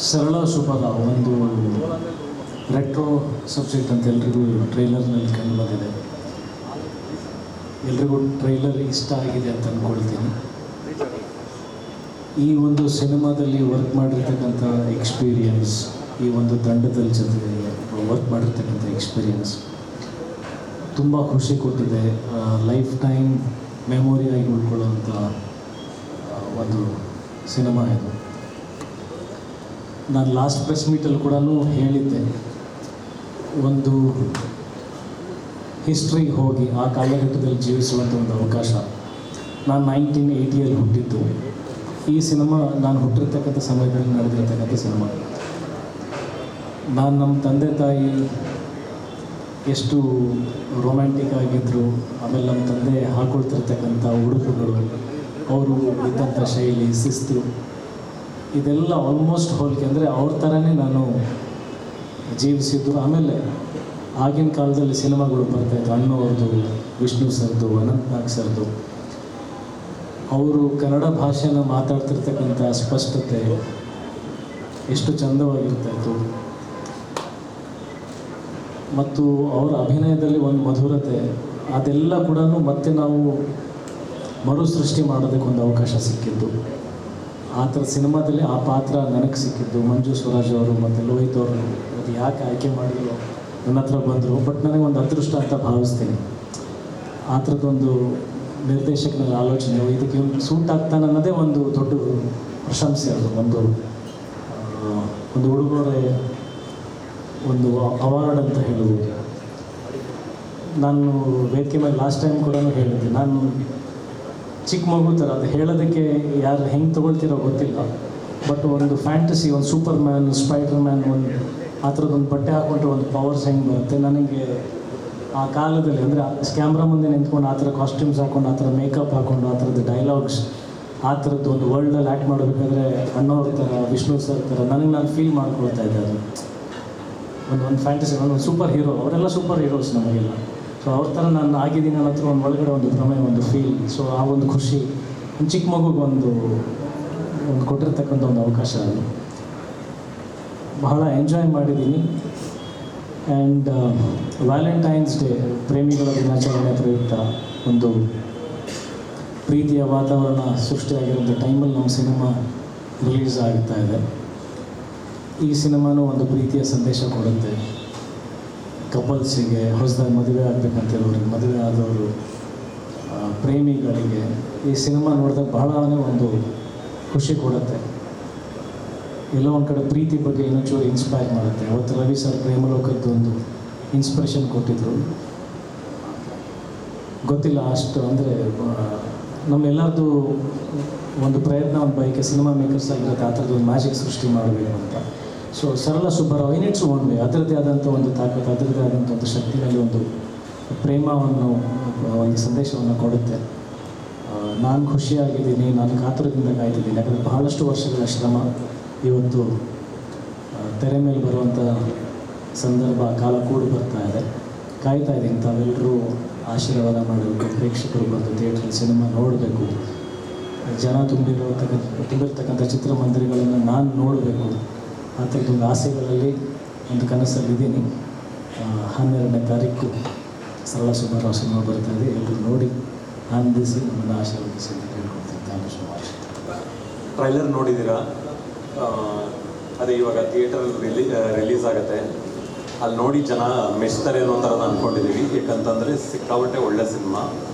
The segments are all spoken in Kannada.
ಸರಳ ಶುಭದ ಒಂದು ರೆಟ್ರೋ ಸಬ್ಜೆಕ್ಟ್ ಅಂತ ಎಲ್ರಿಗೂ ಟ್ರೈಲರ್ನಲ್ಲಿ ಕಂಡು ಬಂದಿದೆ. ಎಲ್ರಿಗೂ ಟ್ರೈಲರ್ ಇಷ್ಟ ಆಗಿದೆ ಅಂತ ಅಂದ್ಕೊಳ್ತೀನಿ. ಈ ಒಂದು ಸಿನಿಮಾದಲ್ಲಿ ವರ್ಕ್ ಮಾಡಿರ್ತಕ್ಕಂಥ ಎಕ್ಸ್ಪೀರಿಯನ್ಸ್, ಈ ಒಂದು ತಂಡದಲ್ಲಿ ಜೊತೆ ವರ್ಕ್ ಮಾಡಿರ್ತಕ್ಕಂಥ ಎಕ್ಸ್ಪೀರಿಯನ್ಸ್ ತುಂಬ ಖುಷಿ ಕೊಟ್ಟಿದೆ. ಲೈಫ್ ಟೈಮ್ ಮೆಮೊರಿಯಾಗಿ ಉಳ್ಕೊಳ್ಳೋವಂಥ ಒಂದು ಸಿನಿಮಾ ಇದು. ನಾನು ಲಾಸ್ಟ್ ಪ್ರೆಸ್ ಮೀಟಲ್ಲಿ ಕೂಡ ಹೇಳಿದ್ದೆ, ಒಂದು ಹಿಸ್ಟ್ರಿಗೆ ಹೋಗಿ ಆ ಕಾಲಘಟ್ಟದಲ್ಲಿ ಜೀವಿಸುವಂಥ ಒಂದು ಅವಕಾಶ. ನಾನು 1980ಯಲ್ಲಿ ಹುಟ್ಟಿದ್ದು. ಈ ಸಿನಿಮಾ ನಾನು ಹುಟ್ಟಿರ್ತಕ್ಕಂಥ ಸಮಯದಲ್ಲಿ ನಡೆದಿರ್ತಕ್ಕಂಥ ಸಿನಿಮಾ. ನಾನು ನಮ್ಮ ತಂದೆ ತಾಯಿ ಎಷ್ಟು ರೊಮ್ಯಾಂಟಿಕ್ ಆಗಿದ್ದರು, ಆಮೇಲೆ ನಮ್ಮ ತಂದೆ ಹಾಕೊಳ್ತಿರ್ತಕ್ಕಂಥ ಉಡುಪುಗಳು, ಅವರು ಇದ್ದಂಥ ಶೈಲಿ, ಶಿಸ್ತು, ಇದೆಲ್ಲ ಆಲ್ಮೋಸ್ಟ್ ಹೋಲಿಕೆ. ಅಂದರೆ ಅವ್ರ ಥರನೇ ನಾನು ಜೀವಿಸಿದ್ದು. ಆಮೇಲೆ ಆಗಿನ ಕಾಲದಲ್ಲಿ ಸಿನಿಮಾಗಳು ಬರ್ತಾಯಿತ್ತು, ಅಣ್ಣವ್ರದ್ದು, ವಿಷ್ಣು ಸರ್ದು, ಅನಂತ್ ನಾಗ್ ಸರ್ದು. ಅವರು ಕನ್ನಡ ಭಾಷೆನ ಮಾತಾಡ್ತಿರ್ತಕ್ಕಂಥ ಸ್ಪಷ್ಟತೆ ಎಷ್ಟು ಚಂದವಾಗಿರ್ತಾಯಿತ್ತು, ಮತ್ತು ಅವರ ಅಭಿನಯದಲ್ಲಿ ಒಂದು ಮಧುರತೆ, ಅದೆಲ್ಲ ಕೂಡ ಮತ್ತೆ ನಾವು ಮರುಸೃಷ್ಟಿ ಮಾಡೋದಕ್ಕೆ ಒಂದು ಅವಕಾಶ ಸಿಕ್ಕಿದ್ದು. ಆ ಥರ ಸಿನಿಮಾದಲ್ಲಿ ಆ ಪಾತ್ರ ನನಗೆ ಸಿಕ್ಕಿದ್ದು. ಮಂಜು ಸ್ವರಾಜ್ ಅವರು ಮತ್ತು ಲೋಹಿತ್ ಅವರು ಅದು ಯಾಕೆ ಆಯ್ಕೆ ಮಾಡಿದ್ರು ನನ್ನ ಹತ್ರ ಬಂದರು. ಬಟ್ ನನಗೆ ಒಂದು ಅದೃಷ್ಟ ಅಂತ ಭಾವಿಸ್ತೀನಿ. ಆ ಥರದ್ದೊಂದು ನಿರ್ದೇಶಕನ ಆಲೋಚನೆ, ಇದಕ್ಕೆ ಸೂಟ್ ಆಗ್ತಾನೆ ಅನ್ನೋದೇ ಒಂದು ದೊಡ್ಡ ಪ್ರಶಂಸೆ. ಅದು ಒಂದು ಉಡುಗೊರೆ, ಒಂದು ಅವಾರ್ಡ್ ಅಂತ ಹೇಳ್ಬೋದು. ನಾನು ವೇದಿಕೆ ಮೇಲೆ ಲಾಸ್ಟ್ ಟೈಮ್ ಕೂಡ ಹೇಳಿದ್ದೆ, ನಾನು ಚಿಕ್ಕ ಮಗು ಥರ. ಅದು ಹೇಳೋದಕ್ಕೆ ಯಾರು ಹೆಂಗೆ ತೊಗೊಳ್ತಿರೋ ಗೊತ್ತಿಲ್ಲ, ಬಟ್ ಒಂದು ಫ್ಯಾಂಟಸಿ, ಒಂದು ಸೂಪರ್ ಮ್ಯಾನ್, ಸ್ಪೈಡರ್ ಮ್ಯಾನ್, ಒಂದು ಆ ಥರದ್ದೊಂದು ಬಟ್ಟೆ ಹಾಕ್ಕೊಂಡ್ರೆ ಒಂದು ಪವರ್ಸ್ ಹೆಂಗೆ ಬರುತ್ತೆ. ನನಗೆ ಆ ಕಾಲದಲ್ಲಿ ಅಂದರೆ ಕ್ಯಾಮ್ರಾ ಮುಂದೆ ನಿಂತ್ಕೊಂಡು ಆ ಥರ ಕಾಸ್ಟ್ಯೂಮ್ಸ್ ಹಾಕ್ಕೊಂಡು, ಆ ಥರ ಮೇಕಪ್ ಹಾಕ್ಕೊಂಡು, ಆ ಥರದ್ದು ಡೈಲಾಗ್ಸ್, ಆ ಥರದ್ದು ಒಂದು ವರ್ಲ್ಡಲ್ಲಿ ಆ್ಯಕ್ಟ್ ಮಾಡಬೇಕಾದ್ರೆ ಅಣ್ಣವ್ರ ಥರ, ವಿಷ್ಣು ಸರ್ ಥರ ನಾನು ಫೀಲ್ ಮಾಡ್ಕೊಳ್ತಾ ಇದ್ದೆ. ಅದು ಒಂದು ಫ್ಯಾಂಟಸಿ, ಒಂದು ಸೂಪರ್ ಹೀರೋ. ಅವರೆಲ್ಲ ಸೂಪರ್ ಹೀರೋಸ್ ನಮಗೆಲ್ಲ. ಸೊ ಅವ್ರ ಥರ ನಾನು ಆಗಿದ್ದೀನಿ ಅನ್ನೋ ಹತ್ರ ಒಂದು ಒಳಗಡೆ ಒಂದು ಭ್ರಮೆ, ಒಂದು ಫೀಲ್. ಸೊ ಆ ಒಂದು ಖುಷಿ ಒಂದು ಚಿಕ್ಕ ಮಗುಗೆ ಒಂದು ಕೊಟ್ಟಿರ್ತಕ್ಕಂಥ ಒಂದು ಅವಕಾಶ. ಅದು ಬಹಳ ಎಂಜಾಯ್ ಮಾಡಿದ್ದೀನಿ. ಆ್ಯಂಡ್ ವ್ಯಾಲೆಂಟೈನ್ಸ್ ಡೇ, ಪ್ರೇಮಿಗಳ ದಿನಾಚರಣೆ ಪ್ರಯುಕ್ತ ಒಂದು ಪ್ರೀತಿಯ ವಾತಾವರಣ ಸೃಷ್ಟಿಯಾಗಿರೋಂಥ ಟೈಮಲ್ಲಿ ನಮ್ಮ ಸಿನಿಮಾ ರಿಲೀಸ್ ಆಗ್ತಾ ಇದೆ. ಈ ಸಿನಿಮಾನೂ ಒಂದು ಪ್ರೀತಿಯ ಸಂದೇಶ ಕೊಡುತ್ತೆ. ಕಪಲ್ಸಿಗೆ, ಹೊಸದಾಗಿ ಮದುವೆ ಆಗಬೇಕಂತಿರೋರಿಗೆ, ಮದುವೆ ಆದವರು, ಪ್ರೇಮಿಗಳಿಗೆ ಈ ಸಿನಿಮಾ ನೋಡಿದಾಗ ಬಹಳನೇ ಒಂದು ಖುಷಿ ಕೊಡುತ್ತೆ. ಎಲ್ಲೋ ಒಂದು ಕಡೆ ಪ್ರೀತಿ ಬಗ್ಗೆ ಇನ್ನೊಂಚೂರು ಇನ್ಸ್ಪೈರ್ ಮಾಡುತ್ತೆ. ಅವತ್ತು ರವಿ ಸರ್ ಪ್ರೇಮಲೋಕದ್ದು ಒಂದು ಇನ್ಸ್ಪಿರೇಷನ್ ಕೊಟ್ಟಿದ್ದರು. ಗೊತ್ತಿಲ್ಲ ಅಷ್ಟು, ಅಂದರೆ ನಮ್ಮೆಲ್ಲರದು ಒಂದು ಪ್ರಯತ್ನ, ಒಂದು ಬೈಕೆ ಸಿನಿಮಾ ಮೇಕರ್ಸ್ ಆಗಿರುತ್ತೆ, ಆ ಥರದ್ದು ಒಂದು ಮ್ಯಾಜಿಕ್ ಸೃಷ್ಟಿ ಮಾಡಬೇಕು ಅಂತ. ಸೊ ಸರಳ ಸುಬ್ಬರಾವ್ ಯೂನಿಟ್ಸ್ ಓನ್ಲಿ ಅದರದ್ದೇ ಆದಂಥ ಒಂದು ತಾಕತ್ತು, ಅದರದ್ದೇ ಆದಂಥ ಒಂದು ಶಕ್ತಿನಲ್ಲಿ ಒಂದು ಪ್ರೇಮವನ್ನು, ಒಂದು ಸಂದೇಶವನ್ನು ಕೊಡುತ್ತೆ. ನಾನು ಖುಷಿಯಾಗಿದ್ದೀನಿ, ನಾನು ಕಾತುರದಿಂದ ಕಾಯ್ತಿದ್ದೀನಿ. ಯಾಕಂದರೆ ಬಹಳಷ್ಟು ವರ್ಷಗಳ ಶ್ರಮ ಇವತ್ತು ತೆರೆ ಮೇಲೆ ಬರುವಂಥ ಸಂದರ್ಭ, ಕಾಲ ಕೂಡಿ ಬರ್ತಾ ಇದೆ. ಕಾಯ್ತಾ ಇದ್ದೀನಿ, ತಾವೆಲ್ಲರೂ ಆಶೀರ್ವಾದ ಮಾಡಬೇಕು, ಪ್ರೇಕ್ಷಕರು ಬಂದು ಥಿಯೇಟ್ರಲ್ಲಿ ಸಿನಿಮಾ ನೋಡಬೇಕು, ಜನ ತುಂಬಿರ್ತಕ್ಕಂಥ ಚಿತ್ರಮಂದಿರಗಳನ್ನು ನಾನು ನೋಡಬೇಕು. ಆ ಥರದ್ದೊಂದು ಆಸೆಗಳಲ್ಲಿ, ಒಂದು ಕನಸಲ್ಲಿದ್ದೀನಿ. 12ನೇ ತಾರೀಕು ಸರಳ ಸುಬ್ಬರಾವ್ ಸಿನಿಮಾ ಬರ್ತಾ ಇದೆ. ಎಲ್ಲರೂ ನೋಡಿ ಆನಂದಿಸಿ, ನಮ್ಮನ್ನು ಆಶೀರ್ವದಿಸಿ ಅಂತ ಹೇಳ್ಕೊಡ್ತೀನಿ. Thank you so much. Trailer ನೋಡಿದ್ದೀರಾ? ಅದೇ ಇವಾಗ ಥಿಯೇಟರ್ ರಿಲೀಸ್ ಆಗುತ್ತೆ. ಅಲ್ಲಿ ನೋಡಿ ಜನ ಮೆಚ್ತಾರೆ ಅನ್ನೋ ಥರ ಅಂದ್ಕೊಂಡಿದ್ದೀವಿ. ಯಾಕಂತಂದರೆ ಸಿಕ್ಕಾಪಟ್ಟೆ ಒಳ್ಳೆ ಸಿನಿಮಾ.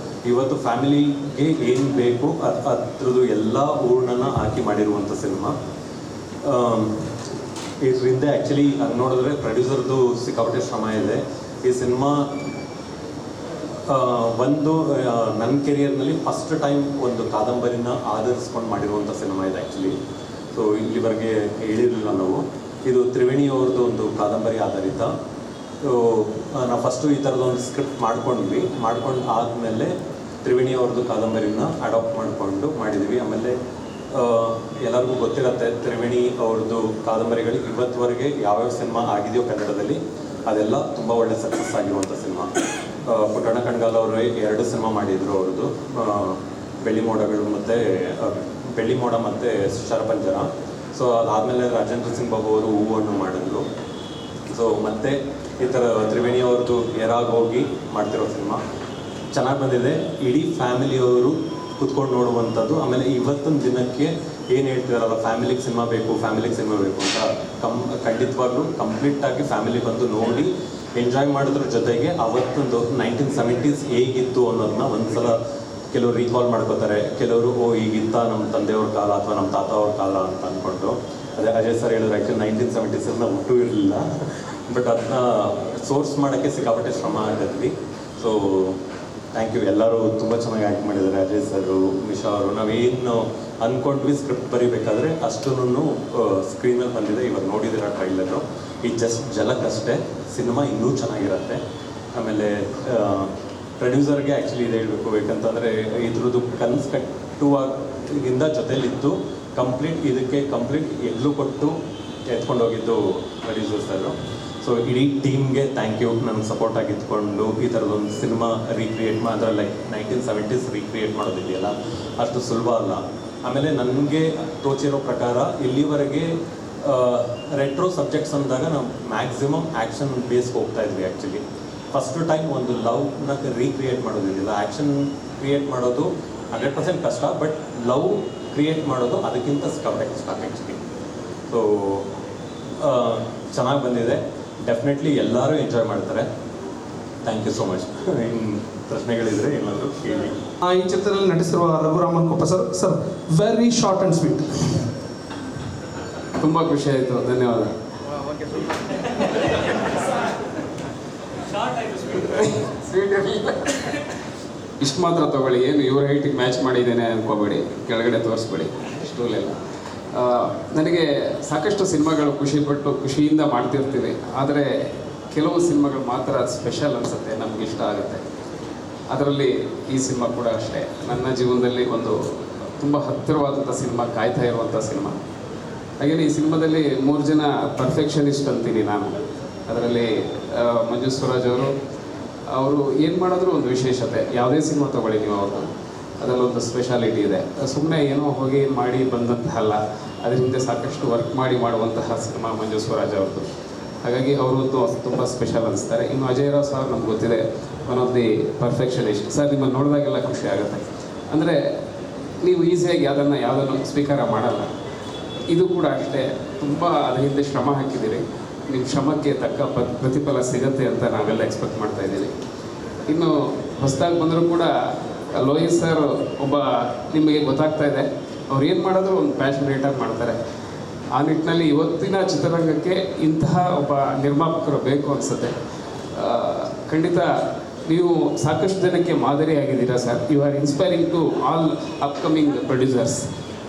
ಇವತ್ತು ಫ್ಯಾಮಿಲಿಗೆ ಏನು ಬೇಕು ಅದ್ರದ್ದು ಎಲ್ಲ ಹೂರ್ಣನ ಹಾಕಿ ಮಾಡಿರುವಂಥ ಸಿನಿಮಾ. ಇದರಿಂದ ಆ್ಯಕ್ಚುಲಿ ಹಂಗೆ ನೋಡಿದ್ರೆ ಪ್ರೊಡ್ಯೂಸರ್ದು ಸಿಕ್ಕಾಪಟ್ಟೆ ಶ್ರಮ ಇದೆ. ಈ ಸಿನಿಮಾ ಒಂದು ನನ್ನ ಕೆರಿಯರ್ನಲ್ಲಿ ಫಸ್ಟ್ ಟೈಮ್ ಒಂದು ಕಾದಂಬರಿನ ಆಧರಿಸ್ಕೊಂಡು ಮಾಡಿರುವಂಥ ಸಿನಿಮಾ ಇದೆ ಆ್ಯಕ್ಚುಲಿ. ಸೊ ಇಲ್ಲಿವರೆಗೆ ಹೇಳಿರಲಿಲ್ಲ ನಾವು. ಇದು ತ್ರಿವೇಣಿ ಅವ್ರದ್ದು ಒಂದು ಕಾದಂಬರಿ ಆಧಾರಿತ. ಸೊ ನಾವು ಫಸ್ಟು ಈ ಥರದೊಂದು ಸ್ಕ್ರಿಪ್ಟ್ ಮಾಡ್ಕೊಂಡು ಆದಮೇಲೆ ತ್ರಿವೇಣಿ ಅವ್ರದ್ದು ಕಾದಂಬರಿನ ಅಡಾಪ್ಟ್ ಮಾಡಿಕೊಂಡು ಮಾಡಿದ್ದೀವಿ. ಆಮೇಲೆ ಎಲ್ಲರಿಗೂ ಗೊತ್ತಿರುತ್ತೆ, ತ್ರಿವೇಣಿ ಅವ್ರದ್ದು ಕಾದಂಬರಿಗಳು ಇವತ್ತುವರೆಗೆ ಯಾವ್ಯಾವ ಸಿನಿಮಾ ಆಗಿದೆಯೋ ಕನ್ನಡದಲ್ಲಿ ಅದೆಲ್ಲ ತುಂಬ ಒಳ್ಳೆ ಸಕ್ಸಸ್ ಆಗಿರುವಂಥ ಸಿನಿಮಾ. ಪುಟ್ಟಣ್ಣ ಕಣ್ಗಾಲ್ ಅವರು 2 ಸಿನಿಮಾ ಮಾಡಿದರು. ಅವ್ರದ್ದು ಬೆಳ್ಳಿ ಮೋಡ ಮತ್ತು ಶರಪಂಜರ. ಸೊ ಅದಾದಮೇಲೆ ರಾಜೇಂದ್ರ ಸಿಂಗ್ ಬಾಬು ಅವರು ಹೂವನ್ನು ಮಾಡಿದ್ರು. ಸೊ ಮತ್ತೆ ಈ ಥರ ತ್ರಿವೇಣಿ ಅವ್ರದ್ದು ಎರಾಗ್ ಹೋಗಿ ಮಾಡ್ತಿರೋ ಸಿನಿಮಾ ಚೆನ್ನಾಗಿ ಬಂದಿದೆ. ಇಡೀ ಫ್ಯಾಮಿಲಿಯವರು ಕುತ್ಕೊಂಡು ನೋಡುವಂಥದ್ದು. ಆಮೇಲೆ ಇವತ್ತಿನ ದಿನಕ್ಕೆ ಏನು ಹೇಳ್ತಿದಾರಲ್ಲ, ಫ್ಯಾಮಿಲಿಗೆ ಸಿನಿಮಾ ಬೇಕು ಅಂತ ಖಂಡಿತವಾಗ್ಲೂ ಕಂಪ್ಲೀಟಾಗಿ ಫ್ಯಾಮಿಲಿ ಬಂದು ನೋಡಿ ಎಂಜಾಯ್ ಮಾಡೋದ್ರ ಜೊತೆಗೆ ಅವತ್ತೊಂದು 1970s ಹೇಗಿತ್ತು ಅನ್ನೋದನ್ನ ಒಂದ್ಸಲ ಕೆಲವರು ರೀಕಾಲ್ ಮಾಡ್ಕೋತಾರೆ. ಕೆಲವರು ಈಗಿತ್ತ ನಮ್ಮ ತಂದೆಯವ್ರ ಕಾಲ ಅಥವಾ ನಮ್ಮ ತಾತ ಅವ್ರ ಕಾಲ ಅಂತ ಅಂದ್ಕೊಂಡು. ಅದೇ ಅಜಯ್ ಸರ್ ಹೇಳಿದ್ರು, ಆ್ಯಕ್ಚುಲಿ 1970s ನಾವು ಹುಟ್ಟೂ ಇರಲಿಲ್ಲ, ಬಟ್ ಅದನ್ನ ಸೋರ್ಸ್ ಮಾಡೋಕ್ಕೆ ಸಿಕ್ಕಾಪಟ್ಟೆ ಶ್ರಮ ಆಗಿದ್ವಿ. So thank you. ಎಲ್ಲರೂ ತುಂಬ ಚೆನ್ನಾಗಿ ಆ್ಯಕ್ಟ್ ಮಾಡಿದ್ದಾರೆ. ಅಜಯ್ ಸರು, ಮಿಶಾ ಅವರು. ನಾವೇನು ಅಂದ್ಕೊಂಡ್ವಿ ಸ್ಕ್ರಿಪ್ಟ್ ಬರೀಬೇಕಾದ್ರೆ ಅಷ್ಟೂ ಸ್ಕ್ರೀನಲ್ಲಿ ಬಂದಿದೆ. ಇವಾಗ ನೋಡಿದಿರ ಟ್ರೈಲರು. ಈ ಜಸ್ಟ್ ಜಲಕ್ಕಷ್ಟೇ, ಸಿನಿಮಾ ಇನ್ನೂ ಚೆನ್ನಾಗಿರುತ್ತೆ. ಆಮೇಲೆ ಪ್ರೊಡ್ಯೂಸರ್ಗೆ ಆ್ಯಕ್ಚುಲಿ ಇದು ಹೇಳಬೇಕು, ಬೇಕಂತಂದರೆ ಇದ್ರದ್ದು ಕನಸು ಕಟ್ಟುವಾಗಿಂದ ಜೊತೆಲಿದ್ದು ಇದಕ್ಕೆ ಕಂಪ್ಲೀಟ್ ಎಗ್ಲು ಕೊಟ್ಟು ಎತ್ಕೊಂಡು ಹೋಗಿದ್ದು ಪ್ರೊಡ್ಯೂಸರ್ ಸರು. ಸೊ ಇಡೀ ಟೀಮ್ಗೆ ಥ್ಯಾಂಕ್ ಯು. ನನಗೆ ಸಪೋರ್ಟ್ ಆಗಿ ಇದ್ಕೊಂಡು ಈ ಥರದೊಂದು ಸಿನಿಮಾ ರೀಕ್ರಿಯೇಟ್ ಅಂದರೆ ಲೈಕ್ 1970s ರೀಕ್ರಿಯೇಟ್ ಮಾಡೋದಿದೆಯಲ್ಲ, ಅಷ್ಟು ಸುಲಭ ಅಲ್ಲ. ಆಮೇಲೆ ನನಗೆ ತೋಚಿರೋ ಪ್ರಕಾರ ಇಲ್ಲಿವರೆಗೆ ರೆಟ್ರೋ ಸಬ್ಜೆಕ್ಟ್ಸ್ ಅಂದಾಗ ನಾವು ಮ್ಯಾಕ್ಸಿಮಮ್ ಆ್ಯಕ್ಷನ್ ಬೇಸ್ಗೆ ಹೋಗ್ತಾ ಇದ್ವಿ. ಆ್ಯಕ್ಚುಲಿ ಫಸ್ಟ್ ಟೈಮ್ ಒಂದು ಲವ್ನ ರೀಕ್ರಿಯೇಟ್ ಮಾಡೋದಿದೆಯಲ್ಲ, ಆ್ಯಕ್ಷನ್ ಕ್ರಿಯೇಟ್ ಮಾಡೋದು 100% ಕಷ್ಟ, ಬಟ್ ಲವ್ ಕ್ರಿಯೇಟ್ ಮಾಡೋದು ಅದಕ್ಕಿಂತ ಸಿಕ್ಕಾಪಟ್ಟೆ ಕಷ್ಟ ಆ್ಯಕ್ಚುಲಿ. ಸೊ ಚೆನ್ನಾಗಿ ಬಂದಿದೆ. ಡೆಫಿನೆಟ್ಲಿ ಎಲ್ಲರೂ ಎಂಜಾಯ್ ಮಾಡ್ತಾರೆ. Thank you so much. ಇನ್ನು ಪ್ರಶ್ನೆಗಳಿದ್ರೆ ಏನಾದರೂ ಕೇಳಿ. ಈ ಚಿತ್ರದಲ್ಲಿ ನಟಿಸಿರುವ Raghuraman Koppa sir very short and sweet. ತುಂಬ ಖುಷಿ ಆಯಿತು, ಧನ್ಯವಾದ. ಇಷ್ಟು ಮಾತ್ರ ತೊಗೊಳ್ಳಿ, ಏನು ಇವ್ರ ಹೈಟಿಗೆ ಮ್ಯಾಚ್ ಮಾಡಿದ್ದೇನೆ ಅನ್ಕೋಬೇಡಿ, ಕೆಳಗಡೆ ತೋರಿಸ್ಬೇಡಿ, ಸ್ಟೂಲೆಲ್ಲ. ನನಗೆ ಸಾಕಷ್ಟು ಸಿನಿಮಾಗಳು ಖುಷಿಯಿಂದ ಮಾಡ್ತಿರ್ತೀವಿ, ಆದರೆ ಕೆಲವು ಸಿನಿಮಾಗಳು ಮಾತ್ರ ಸ್ಪೆಷಲ್ ಅನಿಸುತ್ತೆ, ನಮ್ಗೆ ಇಷ್ಟ ಆಗುತ್ತೆ. ಅದರಲ್ಲಿ ಈ ಸಿನಿಮಾ ಕೂಡ ಅಷ್ಟೇ. ನನ್ನ ಜೀವನದಲ್ಲಿ ಒಂದು ತುಂಬ ಹತ್ತಿರವಾದಂಥ ಸಿನಿಮಾ, ಕಾಯ್ತಾ ಇರುವಂಥ ಸಿನಿಮಾ. ಹಾಗೆಯೇ ಈ ಸಿನಿಮಾದಲ್ಲಿ 3 ಜನ ಪರ್ಫೆಕ್ಷನಿಸ್ಟ್ ಅಂತೀನಿ ನಾನು. ಅದರಲ್ಲಿ ಮಂಜು ಸ್ವರಾಜ್ ಅವರು ಏನು ಮಾಡಿದ್ರು ಒಂದು ವಿಶೇಷತೆ. ಯಾವುದೇ ಸಿನಿಮಾ ತೊಗೊಳ್ಳಿ ನೀವು ಅವ್ರದ್ದು, ಅದರಲ್ಲೊಂದು ಸ್ಪೆಷಾಲಿಟಿ ಇದೆ. ಸುಮ್ಮನೆ ಏನೋ ಹೋಗಿ ಮಾಡಿ ಬಂದಂತಹ ಅಲ್ಲ, ಅದ್ರ ಹಿಂದೆ ಸಾಕಷ್ಟು ವರ್ಕ್ ಮಾಡಿ ಮಾಡುವಂತಹ ಸಿನಿಮಾ ಮಂಜು ಸ್ವರಾಜ್ ಅವ್ರದ್ದು. ಹಾಗಾಗಿ ಅವರದ್ದು ತುಂಬ ಸ್ಪೆಷಲ್ ಅನಿಸ್ತಾರೆ. ಇನ್ನು ಅಜಯ್ ರಾವ್ ಸರ್ ನಮ್ಗೆ ಗೊತ್ತಿದೆ, one of the perfectionist. Sir ನಿಮ್ಮನ್ನು ನೋಡಿದಾಗೆಲ್ಲ ಖುಷಿ ಆಗುತ್ತೆ. ಅಂದರೆ ನೀವು ಈಸಿಯಾಗಿ ಯಾವುದನ್ನು ಸ್ವೀಕಾರ ಮಾಡಲ್ಲ. ಇದು ಕೂಡ ಅಷ್ಟೇ, ತುಂಬ ಅದ್ರ ಹಿಂದೆ ಶ್ರಮ ಹಾಕಿದ್ದೀರಿ. ನಿಮ್ಮ ಶ್ರಮಕ್ಕೆ ತಕ್ಕ ಪ್ರತಿಫಲ ಸಿಗುತ್ತೆ ಅಂತ ನಾವೆಲ್ಲ ಎಕ್ಸ್ಪೆಕ್ಟ್ ಮಾಡ್ತಾ ಇದ್ದೀವಿ. ಇನ್ನು ಹೊಸದಾಗಿ ಬಂದರೂ ಕೂಡ ಲೋಹಿತ್ ಸರ್ ಒಬ್ಬ ನಿಮಗೆ ಗೊತ್ತಾಗ್ತಾ ಇದೆ, ಅವ್ರು ಏನು ಮಾಡಿದ್ರು ಒಂದು ಪ್ಯಾಷನೇಟಾಗಿ ಮಾಡ್ತಾರೆ. ಆ ನಿಟ್ಟಿನಲ್ಲಿ ಇವತ್ತಿನ ಚಿತ್ರರಂಗಕ್ಕೆ ಇಂತಹ ಒಬ್ಬ ನಿರ್ಮಾಪಕರು ಬೇಕು ಅನಿಸುತ್ತೆ. ಖಂಡಿತ ನೀವು ಸಾಕಷ್ಟು ಜನಕ್ಕೆ ಮಾದರಿಯಾಗಿದ್ದೀರಾ sir. You are inspiring to all upcoming producers.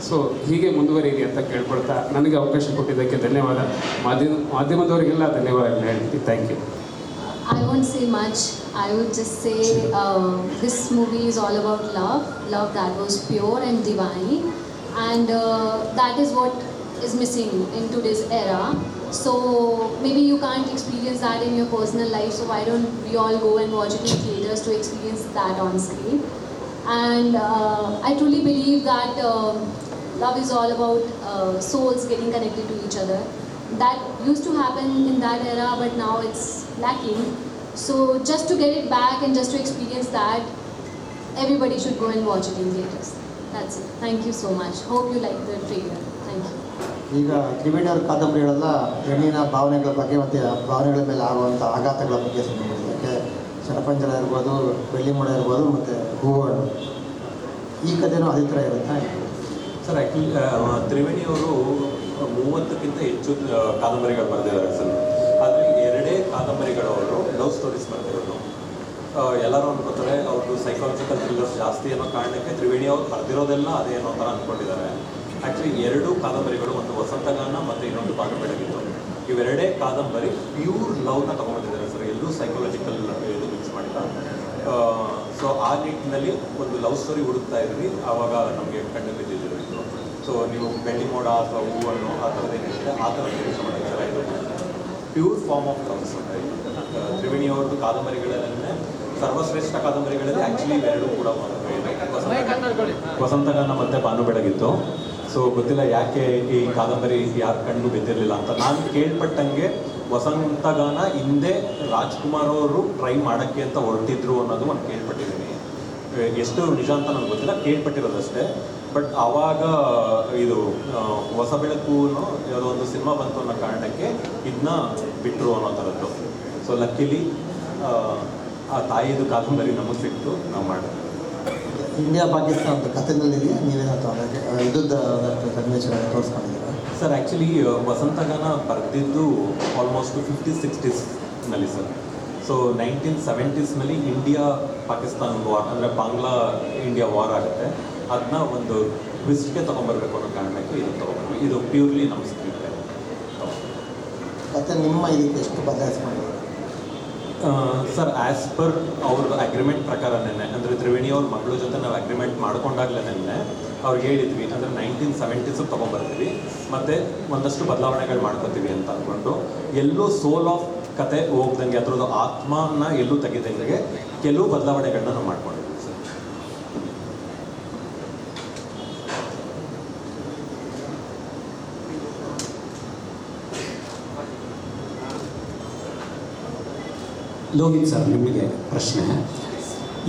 So ಹೀಗೆ ಮುಂದುವರಿಯಿರಿ ಅಂತ ಕೇಳ್ಕೊಳ್ತಾ ನನಗೆ ಅವಕಾಶ ಕೊಟ್ಟಿದ್ದಕ್ಕೆ ಧನ್ಯವಾದ. ಮಾಧ್ಯಮದವರಿಗೆಲ್ಲ ಧನ್ಯವಾದಗಳು ಹೇಳ್ತೀನಿ. Thank you. I won't say much. I would just say this movie is all about love that was pure and divine, and that is what is missing in today's era. So maybe you can't experience that in your personal life, so why don't we all go and watch it in theaters to experience that on screen. And I truly believe that love is all about souls getting connected to each other. That used to happen in that era, but now it's lacking. So just to get it back and just to experience that, everybody should go and watch it in theaters. That's it. Thank you so much. Hope you like the trailer. Thank you. ಈಗ ತ್ರಿವೇಣಿ ಅವ್ರ ಕಾದಂಬರಿಗಳೆಲ್ಲ ಹೆಣ್ಣಿನ ಭಾವನೆಗಳ ಬಗ್ಗೆ ಮತ್ತು ಭಾವನೆಗಳ ಮೇಲೆ ಆಗುವಂಥ ಆಘಾತಗಳ ಬಗ್ಗೆ ಸಂಬಂಧಿಸಿದೆ. ಶರಪಂಜರ ಇರ್ಬೋದು, ಬೆಳ್ಳಿ ಮೋಡ ಇರ್ಬೋದು, ಮತ್ತು ಹೂವನ್ನು. ಈ ಕಥೆನೂ ಅದೇ ಥರ ಇರುತ್ತೆ ಸರ್. ಆ್ಯಕ್ಚುಲಿ ತ್ರಿವೇಣಿ ಅವರು 30ಕ್ಕಿಂತ ಹೆಚ್ಚು ಕಾದಂಬರಿಗಳು ಬರೆದಿದ್ದಾರೆ ಸರ್. ಆದರೆ 2 ಕಾದಂಬರಿಗಳು ಅವರು ಲವ್ ಸ್ಟೋರೀಸ್ ಬರೆದಿರೋದು. ಎಲ್ಲರೂ ಅನ್ಕೋತಾರೆ ಅವ್ರದ್ದು ಸೈಕಾಲಜಿಕಲ್ ಥ್ರಿಲ್ಲರ್ಸ್ ಜಾಸ್ತಿ ಅನ್ನೋ ಕಾರಣಕ್ಕೆ ತ್ರಿವೇಣಿ ಅವರು ಬರೆದಿರೋದೆಲ್ಲ ಅದೇ ಅನ್ನೋ ಥರ ಅಂದ್ಕೊಂಡಿದ್ದಾರೆ. ಆ್ಯಕ್ಚುಲಿ 2 ಕಾದಂಬರಿಗಳು, ಒಂದು ವಸಂತಗಾನ ಮತ್ತು ಇನ್ನೊಂದು ಬಾನು ಬೆಳಗಿತ್ತು. ಇವೆರಡೇ ಕಾದಂಬರಿ ಪ್ಯೂರ್ ಲವ್ನ ತೊಗೊಂಡಿದ್ದಾರೆ ಸರ್. ಎಲ್ಲೂ ಸೈಕಾಲಜಿಕಲ್ ಇದು ಮಿಕ್ಸ್ ಮಾಡಿಲ್ಲ. ಸೊ ಆ ನಿಟ್ಟಿನಲ್ಲಿ ಒಂದು ಲವ್ ಸ್ಟೋರಿ ಹುಡುಕ್ತಾ ಇದ್ವಿ, ಆವಾಗ ನಮಗೆ ಕಣ್ಣು ಬಿದ್ದಿದ್ರು. ಸೊ ನೀವು ಬೆಳ್ಳಿ ಮೋಡ ಅಥವಾ ಹೂವನ್ನು ಆ ಥರದ್ದೇನಿದೆ ಆ ಥರ ನಿರೀಕ್ಷೆ ಮಾಡಿದ್ದಾರೆ. ಇದು pure form of love story. Triveni ಅವ್ರದ್ದು ಕಾದಂಬರಿಗಳಲ್ಲೇ ಸರ್ವಶ್ರೇಷ್ಠ ಕಾದಂಬರಿಗಳಲ್ಲಿ ಆ್ಯಕ್ಚುಲಿ ಇವೆರಡೂ ಕೂಡ ವಸಂತಗಾನ ಮತ್ತು ಬಾನು ಬೆಳಗಿತ್ತು. ಸೊ ಗೊತ್ತಿಲ್ಲ ಯಾಕೆ ಈ ಕಾದಂಬರಿ ಯಾರ ಕಣ್ಣು ಬಿದ್ದಿರಲಿಲ್ಲ ಅಂತ. ನಾನು ಕೇಳ್ಪಟ್ಟಂಗೆ ವಸಂತಗಾನ ಹಿಂದೆ ರಾಜ್ಕುಮಾರ್ ಅವರು ಟ್ರೈ ಮಾಡೋಕ್ಕೆ ಅಂತ ಹೊರಟಿದ್ರು ಅನ್ನೋದು ಒಂದು ಕೇಳ್ಪಟ್ಟಿದ್ದೀನಿ. ಎಷ್ಟು ನಿಜ ಅಂತ ನನಗೆ ಗೊತ್ತಿಲ್ಲ, ಕೇಳ್ಪಟ್ಟಿರೋದಷ್ಟೇ. ಬಟ್ ಆವಾಗ ಇದು ಹೊಸ ಬೆಳಕು ಯಾವುದೋ ಒಂದು ಸಿನಿಮಾ ಬಂತು ಅನ್ನೋ ಕಾರಣಕ್ಕೆ ಇದನ್ನ ಬಿಟ್ಟರು ಅನ್ನೋ ಥರದ್ದು. ಸೊ ಲಕ್ಕಿಲಿ ಆ ತಾಯಿದು ಕಾದಂಬರಿ ನಮಗೆ ಸಿಕ್ತು, ನಾವು ಮಾಡಿದ್ವಿ. ಇಂಡಿಯಾ ಪಾಕಿಸ್ತಾನದ ಕಥೆನಲ್ಲಿ ನೀವೇನಾದ್ರು ಅದಕ್ಕೆ ಇದ್ದದ್ದು ಸನ್ನಿವೇಶಗಳನ್ನ ತೋರಿಸ್ಕೊಂಡಿದ್ದೀರಾ? ಸರ್ ಆ್ಯಕ್ಚುಲಿ ವಸಂತಗಾನ ಬರೆದಿದ್ದು ಆಲ್ಮೋಸ್ಟ್ 50-60ಸ್ನಲ್ಲಿ ಸರ್. ಸೊ 1970ಸ್ನಲ್ಲಿ ಇಂಡಿಯಾ ಪಾಕಿಸ್ತಾನ್ ವಾರ್ ಅಂದರೆ ಬಾಂಗ್ಲಾ ಇಂಡಿಯಾ ವಾರ್ ಆಗುತ್ತೆ. ಅದನ್ನ ಒಂದು ಟ್ವಿಸ್ಟ್ಗೆ ತೊಗೊಂಬರ್ಬೇಕು ಅನ್ನೋ ಕಾರಣಕ್ಕೆ ಇದು ತೊಗೊಂಡ್ವಿ. ಇದು ಪ್ಯೂರ್ಲಿ ನಮ್ಮ ಸ್ಕ್ರೀನ್ ಪ್ಲೇ. ಮತ್ತು ನಿಮ್ಮ ಇದಕ್ಕೆ ಎಷ್ಟು ಬದಲಾಯಿಸ್ಕೊಂಡಿದ್ದೀರಾ? ಸರ್ ಆ್ಯಸ್ ಪರ್ ಅವ್ರದ್ದು ಅಗ್ರಿಮೆಂಟ್ ಪ್ರಕಾರನೇ, ಅಂದರೆ ತ್ರಿವೇಣಿ ಅವ್ರ ಮಗಳ ಜೊತೆ ನಾವು ಅಗ್ರಿಮೆಂಟ್ ಮಾಡ್ಕೊಂಡಾಗ್ಲೇನೆ ಅವ್ರಿಗೆ ಹೇಳಿದ್ವಿ, ಅಂದರೆ 1970s ತೊಗೊಂಬರ್ತೀವಿ ಮತ್ತು ಒಂದಷ್ಟು ಬದಲಾವಣೆಗಳು ಮಾಡ್ಕೋತೀವಿ ಅಂತ ಅಂದ್ಕೊಂಡು, ಎಲ್ಲೂ ಸೋಲ್ ಆಫ್ ಕತೆ ಹೋಗ್ದಂಗೆ ಅದರದ್ದು ಆತ್ಮನ ಎಲ್ಲೂ ತೆಗೆದಂಗೆ ಕೆಲವು ಬದಲಾವಣೆಗಳನ್ನ ನಾವು ಮಾಡ್ಕೊಂಡಿದ್ವಿ ಸರ್. ಲೋಹಿತ್ ಸರ್, ನಿಮಗೆ ಪ್ರಶ್ನೆ.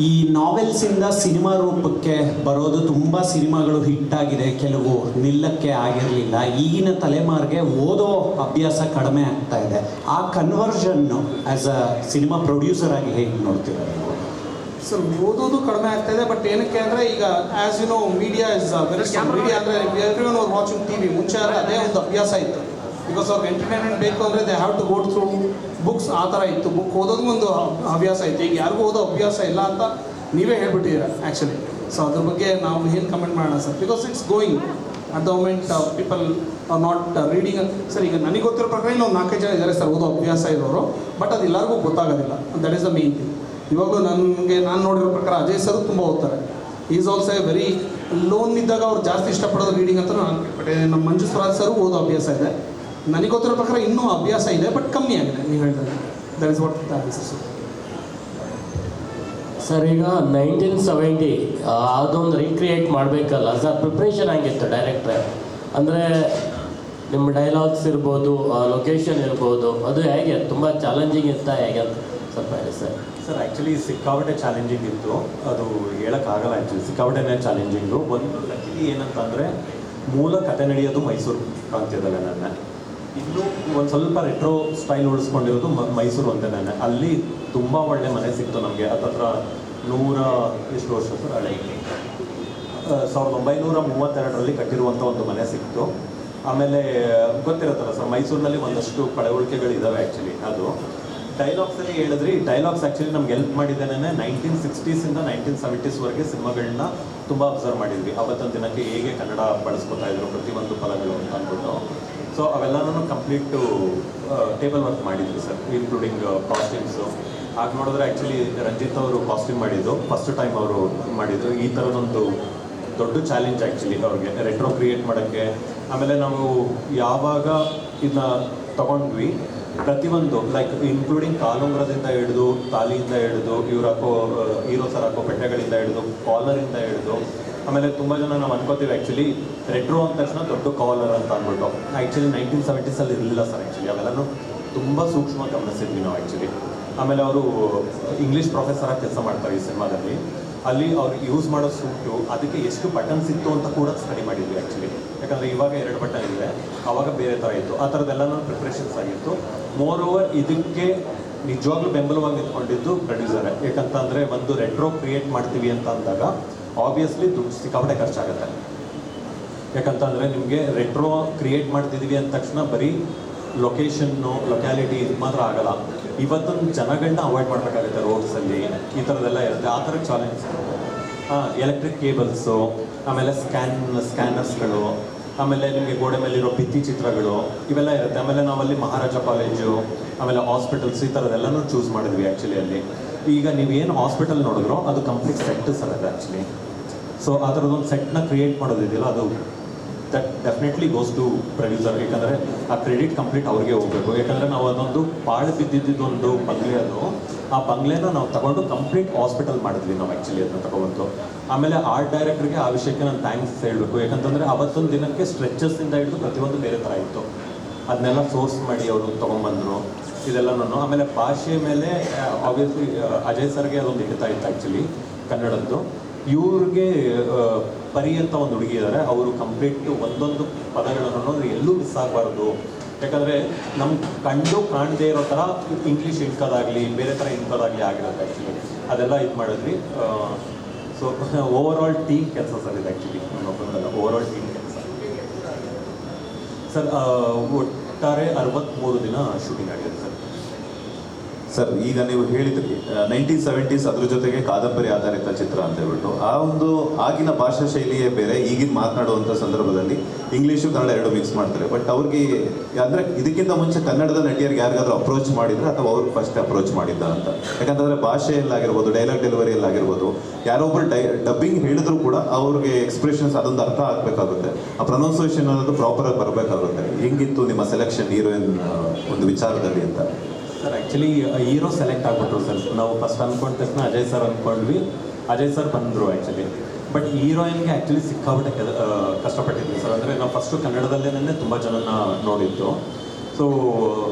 ಈ ನಾವೆಲ್ಸಿಂದ ಸಿನಿಮಾ ರೂಪಕ್ಕೆ ಬರೋದು ತುಂಬ ಸಿನಿಮಾಗಳು ಹಿಟ್ಟಾಗಿದೆ, ಕೆಲವು ನಿಲ್ಲಕ್ಕೆ ಆಗಿರಲಿಲ್ಲ. ಈಗಿನ ತಲೆಮಾರಿಗೆ ಓದೋ ಅಭ್ಯಾಸ ಕಡಿಮೆ ಆಗ್ತಾ ಇದೆ. ಆ conversion as a cinema producer ಆಗಿ ಹೇಗೆ ನೋಡ್ತೀರ ನೀವು? ಸರ್, ಓದೋದು ಕಡಿಮೆ ಆಗ್ತಾ ಇದೆ. ಬಟ್ ಏನಕ್ಕೆ ಅಂದರೆ ಈಗ as you know media is very media ಅಂದರೆ every one are watching TV. ಮುಂಚೆ ಆದರೆ ಅದೇ ಒಂದು ಅಭ್ಯಾಸ ಇತ್ತು. ಬಿಕಾಸ್ ಅವ್ರಿಗೆ ಎಂಟರ್ಟೈನ್ಮೆಂಟ್ ಬೇಕು ಅಂದರೆ they have to go through books. ಆ ಥರ ಇತ್ತು. ಬುಕ್ ಓದೋದು ಒಂದು ಹವ್ಯಾಸ ಇತ್ತು. ಈಗ ಯಾರಿಗೂ ಓದೋ ಅಭ್ಯಾಸ ಇಲ್ಲ ಅಂತ ನೀವೇ ಹೇಳ್ಬಿಟ್ಟಿದ್ದೀರಾ ಆ್ಯಕ್ಚುಲಿ. ಸೊ ಅದ್ರ ಬಗ್ಗೆ ನಾವು ಏನು ಕಮೆಂಟ್ ಮಾಡೋಣ sir? Because it's going at the moment people are not reading. Sir, ಈಗ ನನಗೆ ಗೊತ್ತಿರೋ ಪ್ರಕಾರ ಇನ್ನೊಂದು 4-5 ಜನ ಇದ್ದಾರೆ ಸರ್ ಓದೋ ಅಭ್ಯಾಸ ಇರೋರು. ಬಟ್ ಅದು ಎಲ್ಲರಿಗೂ ಗೊತ್ತಾಗೋದಿಲ್ಲ. That is the main thing. ಇವಾಗಲೂ ನಾನು ನೋಡಿರೋ ಪ್ರಕಾರ ಅಜಯ್ ಸರ್ ತುಂಬ ಓದ್ತಾರೆ. Is also A very loan ಇದ್ದಾಗ ಅವ್ರು ಜಾಸ್ತಿ ಇಷ್ಟಪಡೋದು ರೀಡಿಂಗ್ ಅಂತ ನಾನು ಕೇಳ್ಪಟ್ಟೆ. ನಮ್ಮ ಮಂಜು ಸ್ವರಾಜ್ ಸರ್ ಓದೋ ಅಭ್ಯಾಸ ಇದೆ. ನನಗೆ ಗೊತ್ತಿರೋ ಪ್ರಕಾರ ಇನ್ನೂ ಅಭ್ಯಾಸ ಇದೆ, ಬಟ್ ಕಮ್ಮಿ ಆಗಿದೆ ನೀವು ಹೇಳಿದಾಗ. That is what the answer sir. Sir, ಈಗ 1970 ಅದೊಂದು ರೀಕ್ರಿಯೇಟ್ ಮಾಡಬೇಕಲ್ಲ ಸರ್, ಪ್ರಿಪ್ರೇಷನ್ ಆಗಿತ್ತು ಡೈರೆಕ್ಟ್ರೆ? ಅಂದರೆ ನಿಮ್ಮ ಡೈಲಾಗ್ಸ್ ಇರ್ಬೋದು, ಲೊಕೇಶನ್ ಇರ್ಬೋದು, ಅದು ಹೇಗೆ ತುಂಬ ಚಾಲೆಂಜಿಂಗ್ ಇತ್ತಾ ಹೇಗೆ ಅಂತ ಸ್ವಲ್ಪ ಹೇಳಿ ಸರ್. ಸರ್ ಆ್ಯಕ್ಚುಲಿ ಸಿಕ್ಕಾಪಟ್ಟೆ ಚಾಲೆಂಜಿಂಗ್ ಇತ್ತು. ಅದು ಹೇಳೋಕ್ಕಾಗಲ್ಲ ಆ್ಯಕ್ಚುಲಿ, ಸಿಕ್ಕಾಪಟ್ಟೆನೇ ಚಾಲೆಂಜಿಂಗು. ಒಂದು ಲಕ್ಕಿ ಏನಂತಂದರೆ ಮೂಲ ಕತೆ ನಡೆಯೋದು ಮೈಸೂರು ಪ್ರಾಂತ್ಯದಲ್ಲೇ. ನನ್ನ ಇನ್ನೂ ಒಂದು ಸ್ವಲ್ಪ ರೆಟ್ರೋ ಸ್ಟೈಲ್ ಉಳಿಸ್ಕೊಂಡಿರೋದು ಮೈಸೂರು ಒಂದೇ. ಅಲ್ಲಿ ತುಂಬ ಒಳ್ಳೆ ಮನೆ ಸಿಕ್ತು ನಮಗೆ. ಹತ್ತತ್ರ 100 ಎಷ್ಟು ವರ್ಷ ಸರ್ ಹಳೆ 1932ರಲ್ಲಿ ಕಟ್ಟಿರುವಂಥ ಒಂದು ಮನೆ ಸಿಕ್ತು. ಆಮೇಲೆ ಗೊತ್ತಿರುತ್ತಲ್ಲ ಸರ್, ಮೈಸೂರಿನಲ್ಲಿ ಒಂದಷ್ಟು ಪಳವಳಿಕೆಗಳಿದ್ದಾವೆ ಆ್ಯಕ್ಚುಲಿ. ಅದು ಡೈಲಾಗ್ಸಲ್ಲಿ ಹೇಳಿದ್ರಿ, ಡೈಲಾಗ್ಸ್ ಆ್ಯಕ್ಚುಲಿ ನಮ್ಗೆ ಹೆಲ್ಪ್ ಮಾಡಿದ್ದೇನೆ. 1960ಸಿಂದ 1970ಸ್ವರೆಗೆ ಸಿನಿಮಾಗಳನ್ನ ತುಂಬ ಅಬ್ಸರ್ವ್ ಮಾಡಿದ್ವಿ. ಅವತ್ತೊಂದು ದಿನಕ್ಕೆ ಹೇಗೆ ಕನ್ನಡ ಬಳಸ್ಕೊತಾ ಇದ್ರು ಪ್ರತಿಯೊಂದು ಪದಗಳು ಅಂತ ಅಂದ್ಬಿಟ್ಟು. ಸೊ ಅವೆಲ್ಲನೂ ಕಂಪ್ಲೀಟು ಟೇಬಲ್ ವರ್ಕ್ ಮಾಡಿದ್ವಿ ಸರ್, ಇನ್ಕ್ಲೂಡಿಂಗ್ ಕಾಸ್ಟ್ಯೂಮ್ಸು. ಆಗ ನೋಡಿದ್ರೆ ಆ್ಯಕ್ಚುಲಿ ರಂಜಿತ್ ಅವರು ಕಾಸ್ಟ್ಯೂಮ್ ಮಾಡಿದ್ದು ಫಸ್ಟ್ ಟೈಮ್ ಅವರು ಮಾಡಿದ್ದು. ಈ ಥರದೊಂದು ದೊಡ್ಡ ಚಾಲೆಂಜ್ ಆ್ಯಕ್ಚುಲಿ ಅವ್ರಿಗೆ ರೆಟ್ರೋ ಕ್ರಿಯೇಟ್ ಮಾಡೋಕ್ಕೆ. ಆಮೇಲೆ ನಾವು ಯಾವಾಗ ಇದನ್ನ ತೊಗೊಂಡ್ವಿ, ಪ್ರತಿಯೊಂದು ಲೈಕ್ ಇನ್ಕ್ಲೂಡಿಂಗ್ ಕಾಲುಂಗ್ರದಿಂದ ಹಿಡಿದು, ತಾಲಿಯಿಂದ ಹಿಡಿದು, ಇವ್ರು ಹಾಕೋ ಹೀರೋ ಸರ್ ಹಾಕೋ ಬಟ್ಟೆಗಳಿಂದ ಹಿಡಿದು, ಕಾಲರಿಂದ ಹಿಡಿದು, ಆಮೇಲೆ ತುಂಬ ಜನ ನಾವು ಅನ್ಕೋತೀವಿ ಆ್ಯಕ್ಚುಲಿ ರೆಟ್ರೋ ಅಂದ ತಕ್ಷಣ ದೊಡ್ಡ ಕಾಲರ್ ಅಂತ ಅಂದ್ಬಿಟ್ಟು. ಆ್ಯಕ್ಚುಲಿ 1970ಸಲ್ಲಿ ಇರಲಿಲ್ಲ ಸರ್. ಆ್ಯಕ್ಚುಲಿ ಅವೆಲ್ಲನೂ ತುಂಬ ಸೂಕ್ಷ್ಮ ಗಮನಿಸಿದ್ವಿ ನಾವು ಆ್ಯಕ್ಚುಲಿ. ಆಮೇಲೆ ಅವರು ಇಂಗ್ಲೀಷ್ ಪ್ರೊಫೆಸರಾಗಿ ಕೆಲಸ ಮಾಡ್ತಾರೆ ಈ ಸಿನಿಮಾದಲ್ಲಿ. ಅಲ್ಲಿ ಅವ್ರು ಯೂಸ್ ಮಾಡೋ ಸೂಟು ಅದಕ್ಕೆ ಎಷ್ಟು ಬಟನ್ಸ್ ಇತ್ತು ಅಂತ ಕೂಡ ಸ್ಟಡಿ ಮಾಡಿದ್ವಿ ಆ್ಯಕ್ಚುಲಿ. ಯಾಕಂದರೆ ಇವಾಗ 2 ಬಟನ್ ಇದೆ, ಆವಾಗ ಬೇರೆ ಥರ ಇತ್ತು. ಆ ಥರದ್ದೆಲ್ಲನೂ ಪ್ರಿಪ್ರೇಷನ್ಸ್ ಆಗಿತ್ತು. ಮೋರ್ ಓವರ್ ಇದಕ್ಕೆ ನಿಜವಾಗ್ಲೂ ಬೆಂಬಲವಾಗಿ ನಿಂತ್ಕೊಂಡಿದ್ದು ಪ್ರೊಡ್ಯೂಸರೇ. ಯಾಕಂತಂದರೆ ಒಂದು ರೆಟ್ರೋ ಕ್ರಿಯೇಟ್ ಮಾಡ್ತೀವಿ ಅಂತ ಅಂದಾಗ ಆಬ್ವಿಯಸ್ಲಿ ದುಡ್ಡು ಸಿಕ್ಕಾಪಟ್ಟೆ ಖರ್ಚಾಗುತ್ತೆ. ಯಾಕಂತಂದರೆ ನಿಮಗೆ ರೆಟ್ರೋ ಕ್ರಿಯೇಟ್ ಮಾಡ್ತಿದ್ದೀವಿ ಅಂದ ತಕ್ಷಣ ಬರೀ ಲೊಕೇಶನ್ನು, ಲೊಕ್ಯಾಲಿಟಿ ಇದು ಮಾತ್ರ ಆಗಲ್ಲ. ಇವತ್ತೊಂದು ಜನಗಳನ್ನ ಅವಾಯ್ಡ್ ಮಾಡಬೇಕಾಗುತ್ತೆ ರೋಡ್ಸಲ್ಲಿ, ಈ ಥರದ್ದೆಲ್ಲ ಇರುತ್ತೆ. ಆ ಥರ ಚಾಲೆಂಜ್. ಎಲೆಕ್ಟ್ರಿಕ್ ಕೇಬಲ್ಸು, ಆಮೇಲೆ ಸ್ಕ್ಯಾನರ್ಸ್ಗಳು, ಆಮೇಲೆ ನಿಮಗೆ ಗೋಡೆ ಮೇಲಿರೋ ಭಿತ್ತಿ ಚಿತ್ರಗಳು, ಇವೆಲ್ಲ ಇರುತ್ತೆ. ಆಮೇಲೆ ನಾವಲ್ಲಿ ಮಹಾರಾಜ ಕಾಲೇಜು, ಆಮೇಲೆ ಹಾಸ್ಪಿಟಲ್ಸ್, ಈ ಥರದ್ದೆಲ್ಲನೂ ಚೂಸ್ ಮಾಡಿದ್ವಿ ಆ್ಯಕ್ಚುಲಿ ಅಲ್ಲಿ. ಈಗ ನೀವೇನು ಹಾಸ್ಪಿಟಲ್ ನೋಡಿದ್ರೋ ಅದು ಕಂಪ್ಲೀಟ್ ಸೆಟ್ ಸರ್ ಅದು ಆ್ಯಕ್ಚುಲಿ. ಸೊ ಆ ಥರದೊಂದು ಸೆಟ್ನ ಕ್ರಿಯೇಟ್ ಮಾಡೋದಿದೆಯಲ್ಲ, ಅದು that definitely goes to producer. ಯಾಕಂದರೆ ಆ ಕ್ರೆಡಿಟ್ ಕಂಪ್ಲೀಟ್ ಅವ್ರಿಗೆ ಹೋಗಬೇಕು. ಯಾಕಂದರೆ ನಾವು ಅದೊಂದು ಪಾಳು ಬಿದ್ದಿದ್ದೊಂದು ಬಂಗ್ಲೆ ಅದು, ಆ ಬಂಗ್ಲೆನ ನಾವು ತಗೊಂಡು ಕಂಪ್ಲೀಟ್ ಹಾಸ್ಪಿಟಲ್ ಮಾಡಿದ್ವಿ ನಾವು ಆ್ಯಕ್ಚುಲಿ ಅದನ್ನ ತಗೊಬಂದು. ಆಮೇಲೆ ಆರ್ಟ್ ಡೈರೆಕ್ಟ್ರಿಗೆ ಆ ವಿಷಯಕ್ಕೆ ನಾನು ಥ್ಯಾಂಕ್ಸ್ ಹೇಳಬೇಕು. ಯಾಕಂತಂದರೆ ಅವತ್ತೊಂದು ದಿನಕ್ಕೆ ಸ್ಟ್ರೆಚಸ್ಸಿಂದ ಹಿಡಿದು ಪ್ರತಿಯೊಂದು ಬೇರೆ ಥರ ಇತ್ತು. ಅದನ್ನೆಲ್ಲ ಸೋರ್ಸ್ ಮಾಡಿ ಅವರು ತೊಗೊಂಬಂದರು ಇದೆಲ್ಲನೂ. ಆಮೇಲೆ ಭಾಷೆ ಮೇಲೆ ಆಬ್ವಿಯಸ್ಲಿ ಅಜಯ್ ಸರ್ಗೆ ಅದೊಂದು ಹಿಡಿತಾ ಇತ್ತು ಆ್ಯಕ್ಚುಲಿ ಕನ್ನಡದ್ದು. ಇವ್ರಿಗೆ ಪರಿ ಅಂತ ಒಂದು ಹುಡುಗಿ ಇದ್ದಾರೆ, ಅವರು ಕಂಪ್ಲೀಟ್ ಒಂದೊಂದು ಪದಗಳನ್ನು ಎಲ್ಲೂ ಮಿಸ್ ಆಗಬಾರ್ದು. ಯಾಕಂದರೆ ನಮ್ಗೆ ಕಂಡು ಕಾಣದೇ ಇರೋ ಥರ ಇಂಗ್ಲೀಷ್ ಇನ್ಕೋದಾಗಲಿ ಬೇರೆ ಥರ ಇನ್ಕೋದಾಗಲಿ ಆಗಿರುತ್ತೆ ಆ್ಯಕ್ಚುಲಿ. ಅದೆಲ್ಲ ಇದು ಮಾಡಿದ್ವಿ. ಸೊ ಓವರ್ ಆಲ್ ಟೀಮ್ ಕೆಲಸ ಸರ್ ಇದು ಆ್ಯಕ್ಚುಲಿ, ಓವರ್ ಆಲ್ ಟೀಮ್ ಕೆಲಸ ಸರ್. ಒಟ್ಟಾರೆ 63 ದಿನ ಶೂಟಿಂಗ್ ಆಗಿದೆ ಸರ್. ಸರ್, ಈಗ ನೀವು ಹೇಳಿದ್ರಿ 1970s ಅದ್ರ ಜೊತೆಗೆ ಕಾದಂಬರಿ ಆಧಾರಿತ ಚಿತ್ರ ಅಂತ ಹೇಳ್ಬಿಟ್ಟು, ಆ ಒಂದು ಆಗಿನ ಭಾಷಾ ಶೈಲಿಯೇ ಬೇರೆ, ಈಗಿನ ಮಾತನಾಡುವಂಥ ಸಂದರ್ಭದಲ್ಲಿ ಇಂಗ್ಲೀಷು ಕನ್ನಡ ಎರಡು ಮಿಕ್ಸ್ ಮಾಡ್ತಾರೆ. ಬಟ್ ಅವ್ರಿಗೆ ಅಂದರೆ ಇದಕ್ಕಿಂತ ಮುಂಚೆ ಕನ್ನಡದ ನಟಿಯರಿಗೆ ಯಾರಿಗಾದ್ರೂ ಅಪ್ರೋಚ್ ಮಾಡಿದ್ರೆ ಅಥವಾ ಅವ್ರು ಫಸ್ಟ್ ಅಪ್ರೋಚ್ ಮಾಡಿದ್ದ ಅಂತ? ಯಾಕಂತಂದರೆ ಭಾಷೆಯಲ್ಲಾಗಿರ್ಬೋದು, ಡೈಲಾಗ್ ಡೆಲಿವರಿಯಲ್ಲಾಗಿರ್ಬೋದು, ಯಾರೊಬ್ಬರು ಡಬ್ಬಿಂಗ್ ಹೇಳಿದ್ರು ಕೂಡ ಅವ್ರಿಗೆ ಎಕ್ಸ್ಪ್ರೆಷನ್ಸ್ ಅದೊಂದು ಅರ್ಥ ಆಗಬೇಕಾಗುತ್ತೆ, ಆ ಪ್ರೊನೌನ್ಸಿಯೇಷನ್ ಅನ್ನೋದು ಪ್ರಾಪರಾಗಿ ಬರಬೇಕಾಗುತ್ತೆ. ಹೆಂಗಿತ್ತು ನಿಮ್ಮ ಸೆಲೆಕ್ಷನ್ ಹೀರೋಯಿನ್ ಒಂದು ವಿಚಾರದಲ್ಲಿ ಅಂತ? ಸರ್ ಆ್ಯಕ್ಚುಲಿ ಹೀರೋ ಸೆಲೆಕ್ಟ್ ಆಗ್ಬಿಟ್ರು ಸರ್. ನಾವು ಫಸ್ಟ್ ಅಂದ್ಕೊಂಡ ತಕ್ಷಣ ಅಜಯ್ ಸರ್ ಅಂದ್ಕೊಂಡ್ವಿ, ಅಜಯ್ ಸರ್ ಬಂದರು ಆ್ಯಕ್ಚುಲಿ. ಬಟ್ ಹೀರೋಯಿನ್ಗೆ ಆ್ಯಕ್ಚುಲಿ ಸಿಕ್ಕಾಬಿಟ್ಟೆ ಕಷ್ಟಪಟ್ಟಿದ್ವಿ ಸರ್. ಅಂದರೆ ನಾವು ಫಸ್ಟು ಕನ್ನಡದಲ್ಲೇನೇ ತುಂಬ ಜನನ ನೋಡಿದ್ದು. ಸೊ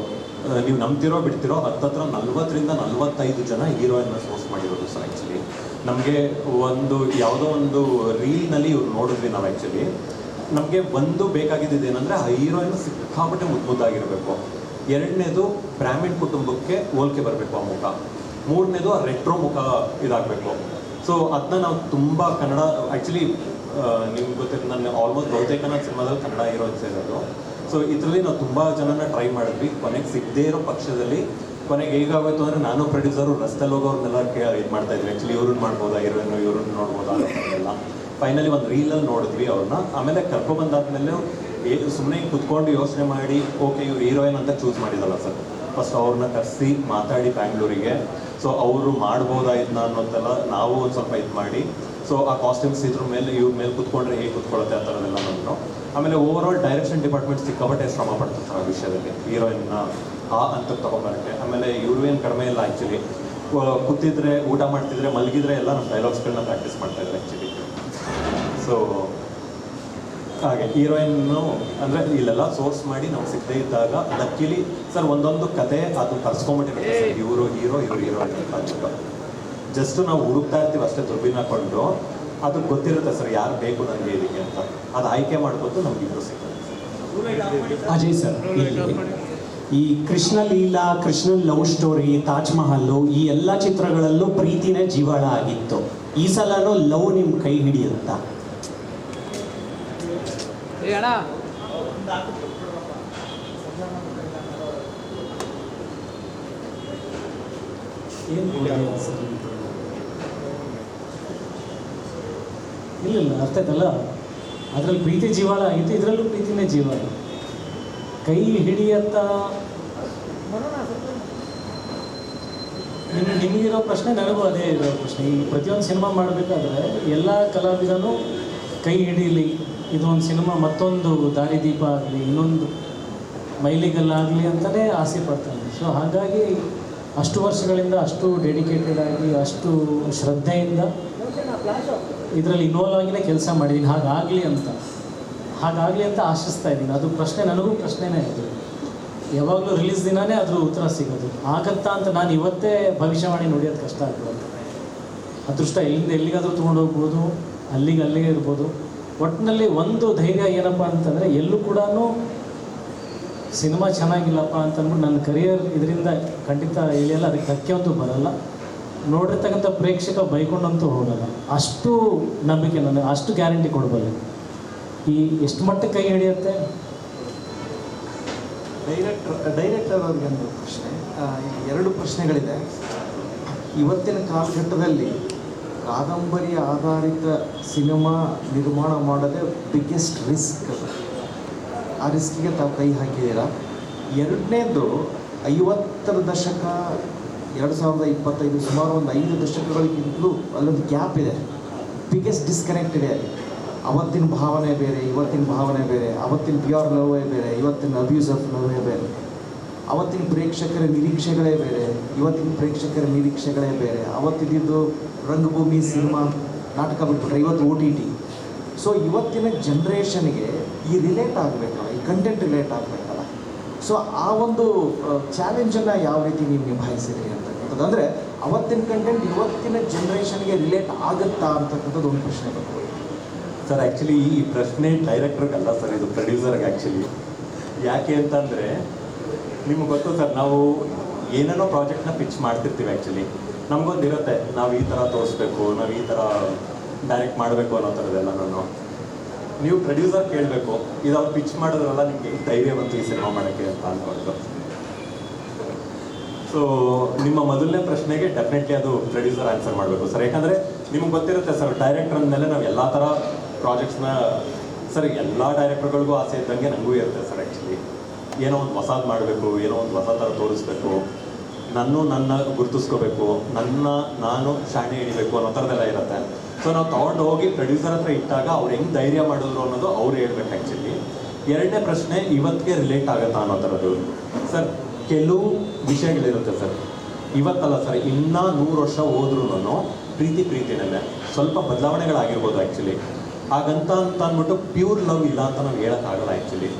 ನೀವು ನಂಬ್ತಿರೋ ಬಿಡ್ತಿರೋ ಹತ್ತತ್ರ 40ರಿಂದ 45 ಜನ ಹೀರೋಯಿನ್ನ ಸೋರ್ಸ್ ಮಾಡಿರೋದು ಸರ್ ಆ್ಯಕ್ಚುಲಿ. ನಮಗೆ ಒಂದು ಯಾವುದೋ ಒಂದು ರೀಲ್ನಲ್ಲಿ ಇವ್ರು ನೋಡಿದ್ವಿ ನಾವು ಆ್ಯಕ್ಚುಲಿ. ನಮಗೆ ಒಂದು ಬೇಕಾಗಿದ್ದು ಏನಂದರೆ ಆ ಹೀರೋಯಿನ್ ಸಿಕ್ಕಾಬಿಟ್ಟೆ ಮುದ್ದಾಗಿರಬೇಕು. ಎರಡನೇದು ಬ್ರಾಹ್ಮಿಣ್ ಕುಟುಂಬಕ್ಕೆ ಹೋಲಿಕೆ ಬರಬೇಕು ಆ ಮುಖ. ಮೂರನೇದು ಆ ರೆಟ್ರೋ ಮುಖ ಇದಾಗಬೇಕು. ಸೊ ಅದನ್ನ ನಾವು ತುಂಬ ಕನ್ನಡ ಆ್ಯಕ್ಚುಲಿ ನಿಮ್ಗೆ ಗೊತ್ತಿರೋ ನಾನು ಆಲ್ಮೋಸ್ಟ್ ಬಹುತೇಕ ಸಿನಿಮಾದಲ್ಲಿ ಕನ್ನಡ ಹೀರೋಯಿನ್ಸ್ ಇರೋದು. ಸೊ ಇದರಲ್ಲಿ ನಾವು ತುಂಬ ಜನನ ಟ್ರೈ ಮಾಡಿದ್ವಿ. ಕೊನೆಗೆ ಸಿಗದೇ ಇರೋ ಪಕ್ಷದಲ್ಲಿ ಕೊನೆಗೆ ಹೇಗಾಗೋಯ್ತು ಅಂದರೆ ನಾನು ಪ್ರೊಡ್ಯೂಸರು ರಸ್ತೆಯಲ್ಲಿ ಹೋಗೋರ್ನೆಲ್ಲ ಇದು ಮಾಡ್ತಾಯಿದ್ವಿ ಆ್ಯಕ್ಚುಲಿ. ಇವ್ರನ್ನ ಮಾಡ್ಬೋದಾ ಹೀರೋಯಿನ್ನು, ಇವ್ರನ್ನ ನೋಡ್ಬೋದಾ ಎಲ್ಲ. ಫೈನಲಿ ಒಂದು ರೀಲಲ್ಲಿ ನೋಡಿದ್ವಿ ಅವ್ರನ್ನ. ಆಮೇಲೆ ಕರ್ಕೊಬಂದಾದ್ಮೇಲೆ ಸುಮ್ಮನೆ ಕುತ್ಕೊಂಡು ಯೋಚನೆ ಮಾಡಿ ಓಕೆ ಇವ್ರು ಹೀರೋಯಿನ್ ಅಂತ ಚೂಸ್ ಮಾಡಿದಲ್ಲ ಸರ್. ಫಸ್ಟ್ ಅವ್ರನ್ನ ಕರೆಸಿ ಮಾತಾಡಿ ಬ್ಯಾಂಗ್ಳೂರಿಗೆ. ಸೊ ಅವರು ಮಾಡ್ಬೋದಾ ಇದನ್ನ ಅನ್ನೋದೆಲ್ಲ ನಾವು ಒಂದು ಸ್ವಲ್ಪ ಇದು ಮಾಡಿ, ಸೊ ಆ ಕಾಸ್ಟ್ಯೂಮ್ಸ್ ಇದ್ರ ಮೇಲೆ ಇವ್ರ ಮೇಲೆ ಕುತ್ಕೊಂಡ್ರೆ ಹೇಗೆ ಕುತ್ಕೊಳ್ಳುತ್ತೆ ಆ ಥರದ್ದೆಲ್ಲ ನಾನು. ಆಮೇಲೆ ಓವರ್ ಆಲ್ ಡೈರೆಕ್ಷನ್ ಡಿಪಾರ್ಟ್ಮೆಂಟ್ ಸಿಕ್ಕಾಪಟ್ಟೆ ಶ್ರಮ ಪಡ್ತಾರೆ ಸರ್ ಆ ವಿಷಯದಲ್ಲಿ, ಹೀರೋಯಿನ್ನ ಆ ಹಂತಕ್ಕೆ ತೊಗೊಂಬರೋಕ್ಕೆ. ಆಮೇಲೆ ಇವರು ಏನು ಕಡಿಮೆ ಇಲ್ಲ ಆ್ಯಕ್ಚುಲಿ. ಕೂತಿದ್ರೆ, ಊಟ ಮಾಡ್ತಿದ್ರೆ, ಮಲಗಿದ್ರೆ ಎಲ್ಲ ನಮ್ಮ ಡೈಲಾಗ್ಸ್ಗಳನ್ನ ಪ್ರಾಕ್ಟೀಸ್ ಮಾಡ್ತಾಯಿದ್ರು ಆ್ಯಕ್ಚುಲಿ. ಸೊ ಹಾಗೆ ಹೀರೋಯಿನ್ನು ಅಂದರೆ ಇಲ್ಲೆಲ್ಲ ಸೋರ್ಸ್ ಮಾಡಿ ನಾವು ಸಿಗದೇ ಇದ್ದಾಗ ಲಕ್ಕಿಲಿ ಸರ್ ಒಂದೊಂದು ಕತೆ ಅದು ಕರ್ಸ್ಕೊಂಬಿಟ್ಟಿರುತ್ತೆ ಸರ್. ಇವರು ಹೀರೋ, ಇವ್ರು ಹೀರೋಯಿನ್ ಅಂತ ಜಸ್ಟ್ ನಾವು ಹುಡುಕ್ತಾ ಇರ್ತೀವಿ ಅಷ್ಟೇ ದುರ್ಬಿನ್ ಹಾಕೊಂಡು. ಅದು ಗೊತ್ತಿರುತ್ತೆ ಸರ್ ಯಾರು ಬೇಕು ನನಗೆ ಇದಕ್ಕೆ ಅಂತ. ಅದು ಆಯ್ಕೆ ಮಾಡ್ಕೊತು ನಮ್ಗೆ ಇಬ್ಬರು ಸಿಗುತ್ತೆ. ಅಜಯ್ ಸರ್, ಈ ಕೃಷ್ಣ ಲೀಲಾ, ಕೃಷ್ಣನ್ ಲವ್ ಸ್ಟೋರಿ, ತಾಜ್ ಮಹಲ್ಲು ಈ ಎಲ್ಲ ಚಿತ್ರಗಳಲ್ಲೂ ಪ್ರೀತಿನೇ ಜೀವಾಳ ಆಗಿತ್ತು. ಈ ಸಲನೂ ಲವ್ ನಿಮ್ಮ ಕೈ ಹಿಡಿಯುತ್ತಾ? ಇಲ್ಲ ಅರ್ಥ ಆಯ್ತಲ್ಲ. ಅದರಲ್ಲಿ ಪ್ರೀತಿ ಜೀವಾಳ ಆಗಿತ್ತು, ಇದರಲ್ಲೂ ಪ್ರೀತಿನೇ ಜೀವಾಳ. ಕೈ ಹಿಡಿಯತ್ತ ನಿಮಗಿರೋ ಪ್ರಶ್ನೆ ನನಗೂ ಅದೇ ಇರೋ ಪ್ರಶ್ನೆ. ಈ ಪ್ರತಿಯೊಂದು ಸಿನಿಮಾ ಮಾಡಬೇಕಾದ್ರೆ ಎಲ್ಲ ಕಲಾವಿದನೂ ಕೈ ಹಿಡೀಲಿ, ಇದೊಂದು ಸಿನಿಮಾ ಮತ್ತೊಂದು ದಾರಿದೀಪ ಆಗಲಿ, ಇನ್ನೊಂದು ಮೈಲಿಗಲ್ಲಾಗಲಿ ಅಂತಲೇ ಆಸೆ ಪಡ್ತಾನೆ. ಸೊ ಹಾಗಾಗಿ ಅಷ್ಟು ವರ್ಷಗಳಿಂದ ಅಷ್ಟು ಡೆಡಿಕೇಟೆಡ್ ಆಗಿ ಅಷ್ಟು ಶ್ರದ್ಧೆಯಿಂದ ಇದರಲ್ಲಿ ಇನ್ವಾಲ್ವ್ ಆಗಿನೇ ಕೆಲಸ ಮಾಡಿದ್ದೀನಿ. ಹಾಗಾಗಲಿ ಅಂತ ಆಶಿಸ್ತಾ ಇದ್ದೀನಿ. ಅದು ಪ್ರಶ್ನೆ ನನಗೂ ಪ್ರಶ್ನೆನೇ ಅದು. ಯಾವಾಗಲೂ ರಿಲೀಸ್ ದಿನವೇ ಅದ್ರ ಉತ್ತರ ಸಿಗೋದು. ಆಗತ್ತಾ ಅಂತ ನಾನು ಇವತ್ತೇ ಭವಿಷ್ಯವಾಣಿ ನೋಡಿಯೋದು ಕಷ್ಟ ಆಗ್ಬೋದು. ಅದೃಷ್ಟ ಎಲ್ಲಿಂದ ಎಲ್ಲಿಗಾದರೂ ತೊಗೊಂಡೋಗ್ಬೋದು, ಅಲ್ಲಿಗೆ ಇರ್ಬೋದು. ಒಟ್ಟಿನಲ್ಲಿ ಒಂದು ಧೈರ್ಯ ಏನಪ್ಪ ಅಂತಂದರೆ ಎಲ್ಲೂ ಕೂಡ ಸಿನಿಮಾ ಚೆನ್ನಾಗಿಲ್ಲಪ್ಪ ಅಂತಂದ್ಬಿಟ್ಟು ನನ್ನ ಕರಿಯರ್ ಇದರಿಂದ ಖಂಡಿತ ಹೇಳಿಯಲ್ಲ, ಅದಕ್ಕೆ ಧಕ್ಕೆ ಅಂತೂ ಬರಲ್ಲ. ನೋಡಿರ್ತಕ್ಕಂಥ ಪ್ರೇಕ್ಷಕ ಬೈಕೊಂಡಂತೂ ಹೋಗಲ್ಲ. ಅಷ್ಟು ನಂಬಿಕೆ ನನಗೆ, ಅಷ್ಟು ಗ್ಯಾರಂಟಿ ಕೊಡಬಲ್ಲೆ. ಈ ಎಷ್ಟು ಮಟ್ಟಕ್ಕೆ ಕೈ ಹಿಡಿಯುತ್ತೆ? ಡೈರೆಕ್ಟರ್ ಅವ್ರಿಗೆ ಒಂದು ಪ್ರಶ್ನೆ, ಎರಡು ಪ್ರಶ್ನೆಗಳಿದೆ. ಇವತ್ತಿನ ಕಾಲಘಟ್ಟದಲ್ಲಿ ಕಾದಂಬರಿ ಆಧಾರಿತ ಸಿನಿಮಾ ನಿರ್ಮಾಣ ಮಾಡೋದೇ ಬಿಗ್ಗೆಸ್ಟ್ ರಿಸ್ಕ್. ಆ ರಿಸ್ಕಿಗೆ ತಾವು ಕೈ ಹಾಕಿದ್ದೀರಾ. ಎರಡನೇದು, 50ರ ದಶಕ 2025 ಸುಮಾರು ಒಂದು 5 ದಶಕಗಳಿಗಿಂತಲೂ ಅಲ್ಲೊಂದು ಗ್ಯಾಪ್ ಇದೆ, ಬಿಗ್ಗೆಸ್ಟ್ ಡಿಸ್ಕನೆಕ್ಟ್ ಇದೆ ಅಲ್ಲಿ. ಅವತ್ತಿನ ಭಾವನೆ ಬೇರೆ, ಇವತ್ತಿನ ಭಾವನೆ ಬೇರೆ, ಅವತ್ತಿನ ಪ್ಯೂರ್ ಲವ್ವೇ ಬೇರೆ, ಇವತ್ತಿನ ಅಬ್ಯೂಸ್ ಆಫ್ ಲವ್ವೇ ಬೇರೆ, ಅವತ್ತಿನ ಪ್ರೇಕ್ಷಕರ ನಿರೀಕ್ಷೆಗಳೇ ಬೇರೆ, ಇವತ್ತಿನ ಪ್ರೇಕ್ಷಕರ ನಿರೀಕ್ಷೆಗಳೇ ಬೇರೆ. ಅವತ್ತಿದ್ದು ರಂಗಭೂಮಿ ಸಿನಿಮಾ ನಾಟಕ ಬಿಟ್ಬಿಟ್ರೆ ಇವತ್ತು OTT. ಸೊ ಇವತ್ತಿನ ಜನ್ರೇಷನ್ಗೆ ಈ ರಿಲೇಟ್ ಆಗಬೇಕಲ್ಲ, ಈ ಕಂಟೆಂಟ್ ರಿಲೇಟ್ ಆಗಬೇಕಲ್ಲ. ಸೊ ಆ ಒಂದು ಚಾಲೆಂಜನ್ನು ಯಾವ ರೀತಿ ನೀವು ನಿಭಾಯಿಸಿರಿ ಅಂತಕ್ಕಂಥದ್ದು, ಅಂದರೆ ಅವತ್ತಿನ ಕಂಟೆಂಟ್ ಇವತ್ತಿನ ಜನ್ರೇಷನ್ಗೆ ರಿಲೇಟ್ ಆಗುತ್ತಾ ಅಂತಕ್ಕಂಥದ್ದು ಒಂದು ಪ್ರಶ್ನೆ ಬರ್ತದೆ. ಸರ್ ಆ್ಯಕ್ಚುಲಿ ಈ ಪ್ರಶ್ನೆ ಡೈರೆಕ್ಟ್ರಿಗಲ್ಲ ಸರ್, ಇದು ಪ್ರೊಡ್ಯೂಸರ್ಗೆ ಆ್ಯಕ್ಚುಲಿ. ಯಾಕೆ ಅಂತಂದರೆ ನಿಮ್ಗೆ ಗೊತ್ತು ಸರ್, ನಾವು ಏನೇನೋ ಪ್ರಾಜೆಕ್ಟ್ನ ಪಿಚ್ ಮಾಡ್ತಿರ್ತೀವಿ ಆ್ಯಕ್ಚುಲಿ. ನಮಗೊಂದಿರುತ್ತೆ ನಾವು ಈ ಥರ ತೋರಿಸ್ಬೇಕು, ನಾವು ಈ ಥರ ಡೈರೆಕ್ಟ್ ಮಾಡಬೇಕು ಅನ್ನೋ ಥರದ್ದೆಲ್ಲ. ನೀವು ಪ್ರೊಡ್ಯೂಸರ್ ಕೇಳಬೇಕು, ಇದು ಅವ್ರು ಪಿಚ್ ಮಾಡಿದ್ರಲ್ಲ ನಿಮಗೆ ಧೈರ್ಯ ಬಂತು ಈ ಸಿನಿಮಾ ಮಾಡೋಕ್ಕೆ ಅಂತ ಅಂದ್ಕೊಂಡು. ಸೊ ನಿಮ್ಮ ಮೊದಲನೇ ಪ್ರಶ್ನೆಗೆ ಡೆಫಿನೆಟ್ಲಿ ಅದು ಪ್ರೊಡ್ಯೂಸರ್ ಆನ್ಸರ್ ಮಾಡಬೇಕು ಸರ್. ಯಾಕಂದರೆ ನಿಮ್ಗೆ ಗೊತ್ತಿರುತ್ತೆ ಸರ್, ಡೈರೆಕ್ಟರ್ ಅಂದಮೇಲೆ ನಾವು ಎಲ್ಲ ಥರ ಪ್ರಾಜೆಕ್ಟ್ಸ್ನ ಸರ್, ಎಲ್ಲ ಡೈರೆಕ್ಟರ್ಗಳಿಗೂ ಆಸೆ ಇದ್ದಂಗೆ ನನಗೂ ಇರುತ್ತೆ ಸರ್. ಆ್ಯಕ್ಚುಲಿ ಏನೋ ಒಂದು ಹೊಸದು ಮಾಡಬೇಕು, ಏನೋ ಒಂದು ಹೊಸ ಥರ ತೋರಿಸ್ಬೇಕು, ನನ್ನ ಗುರುತಿಸ್ಕೋಬೇಕು, ನಾನು ಶಾಣೆ ಹಿಡಿಬೇಕು ಅನ್ನೋ ಥರದ್ದೆಲ್ಲ ಇರುತ್ತೆ. ಸೊ ನಾವು ತೊಗೊಂಡು ಹೋಗಿ ಪ್ರೊಡ್ಯೂಸರ್ ಹತ್ರ ಇಟ್ಟಾಗ ಅವ್ರು ಹೆಂಗೆ ಧೈರ್ಯ ಮಾಡಿದ್ರು ಅನ್ನೋದು ಅವ್ರು ಹೇಳ್ಬೇಕು ಆ್ಯಕ್ಚುಲಿ. ಎರಡನೇ ಪ್ರಶ್ನೆ, ಇವತ್ತಿಗೆ ರಿಲೇಟ್ ಆಗುತ್ತಾ ಅನ್ನೋ ಥರದ್ದು ಸರ್. ಕೆಲವು ವಿಷಯಗಳಿರುತ್ತೆ ಸರ್, ಇವತ್ತಲ್ಲ ಸರ್, ಇನ್ನೂ 100 ವರ್ಷ ಹೋದ್ರೂ ಪ್ರೀತಿನಲ್ಲೇ ಸ್ವಲ್ಪ ಬದಲಾವಣೆಗಳಾಗಿರ್ಬೋದು ಆ್ಯಕ್ಚುಲಿ. ಹಾಗಂತ ಅಂದ್ಬಿಟ್ಟು ಪ್ಯೂರ್ ಲವ್ ಇಲ್ಲ ಅಂತ ನಾವು ಹೇಳೋಕ್ಕಾಗಲ್ಲ ಆ್ಯಕ್ಚುಲಿ.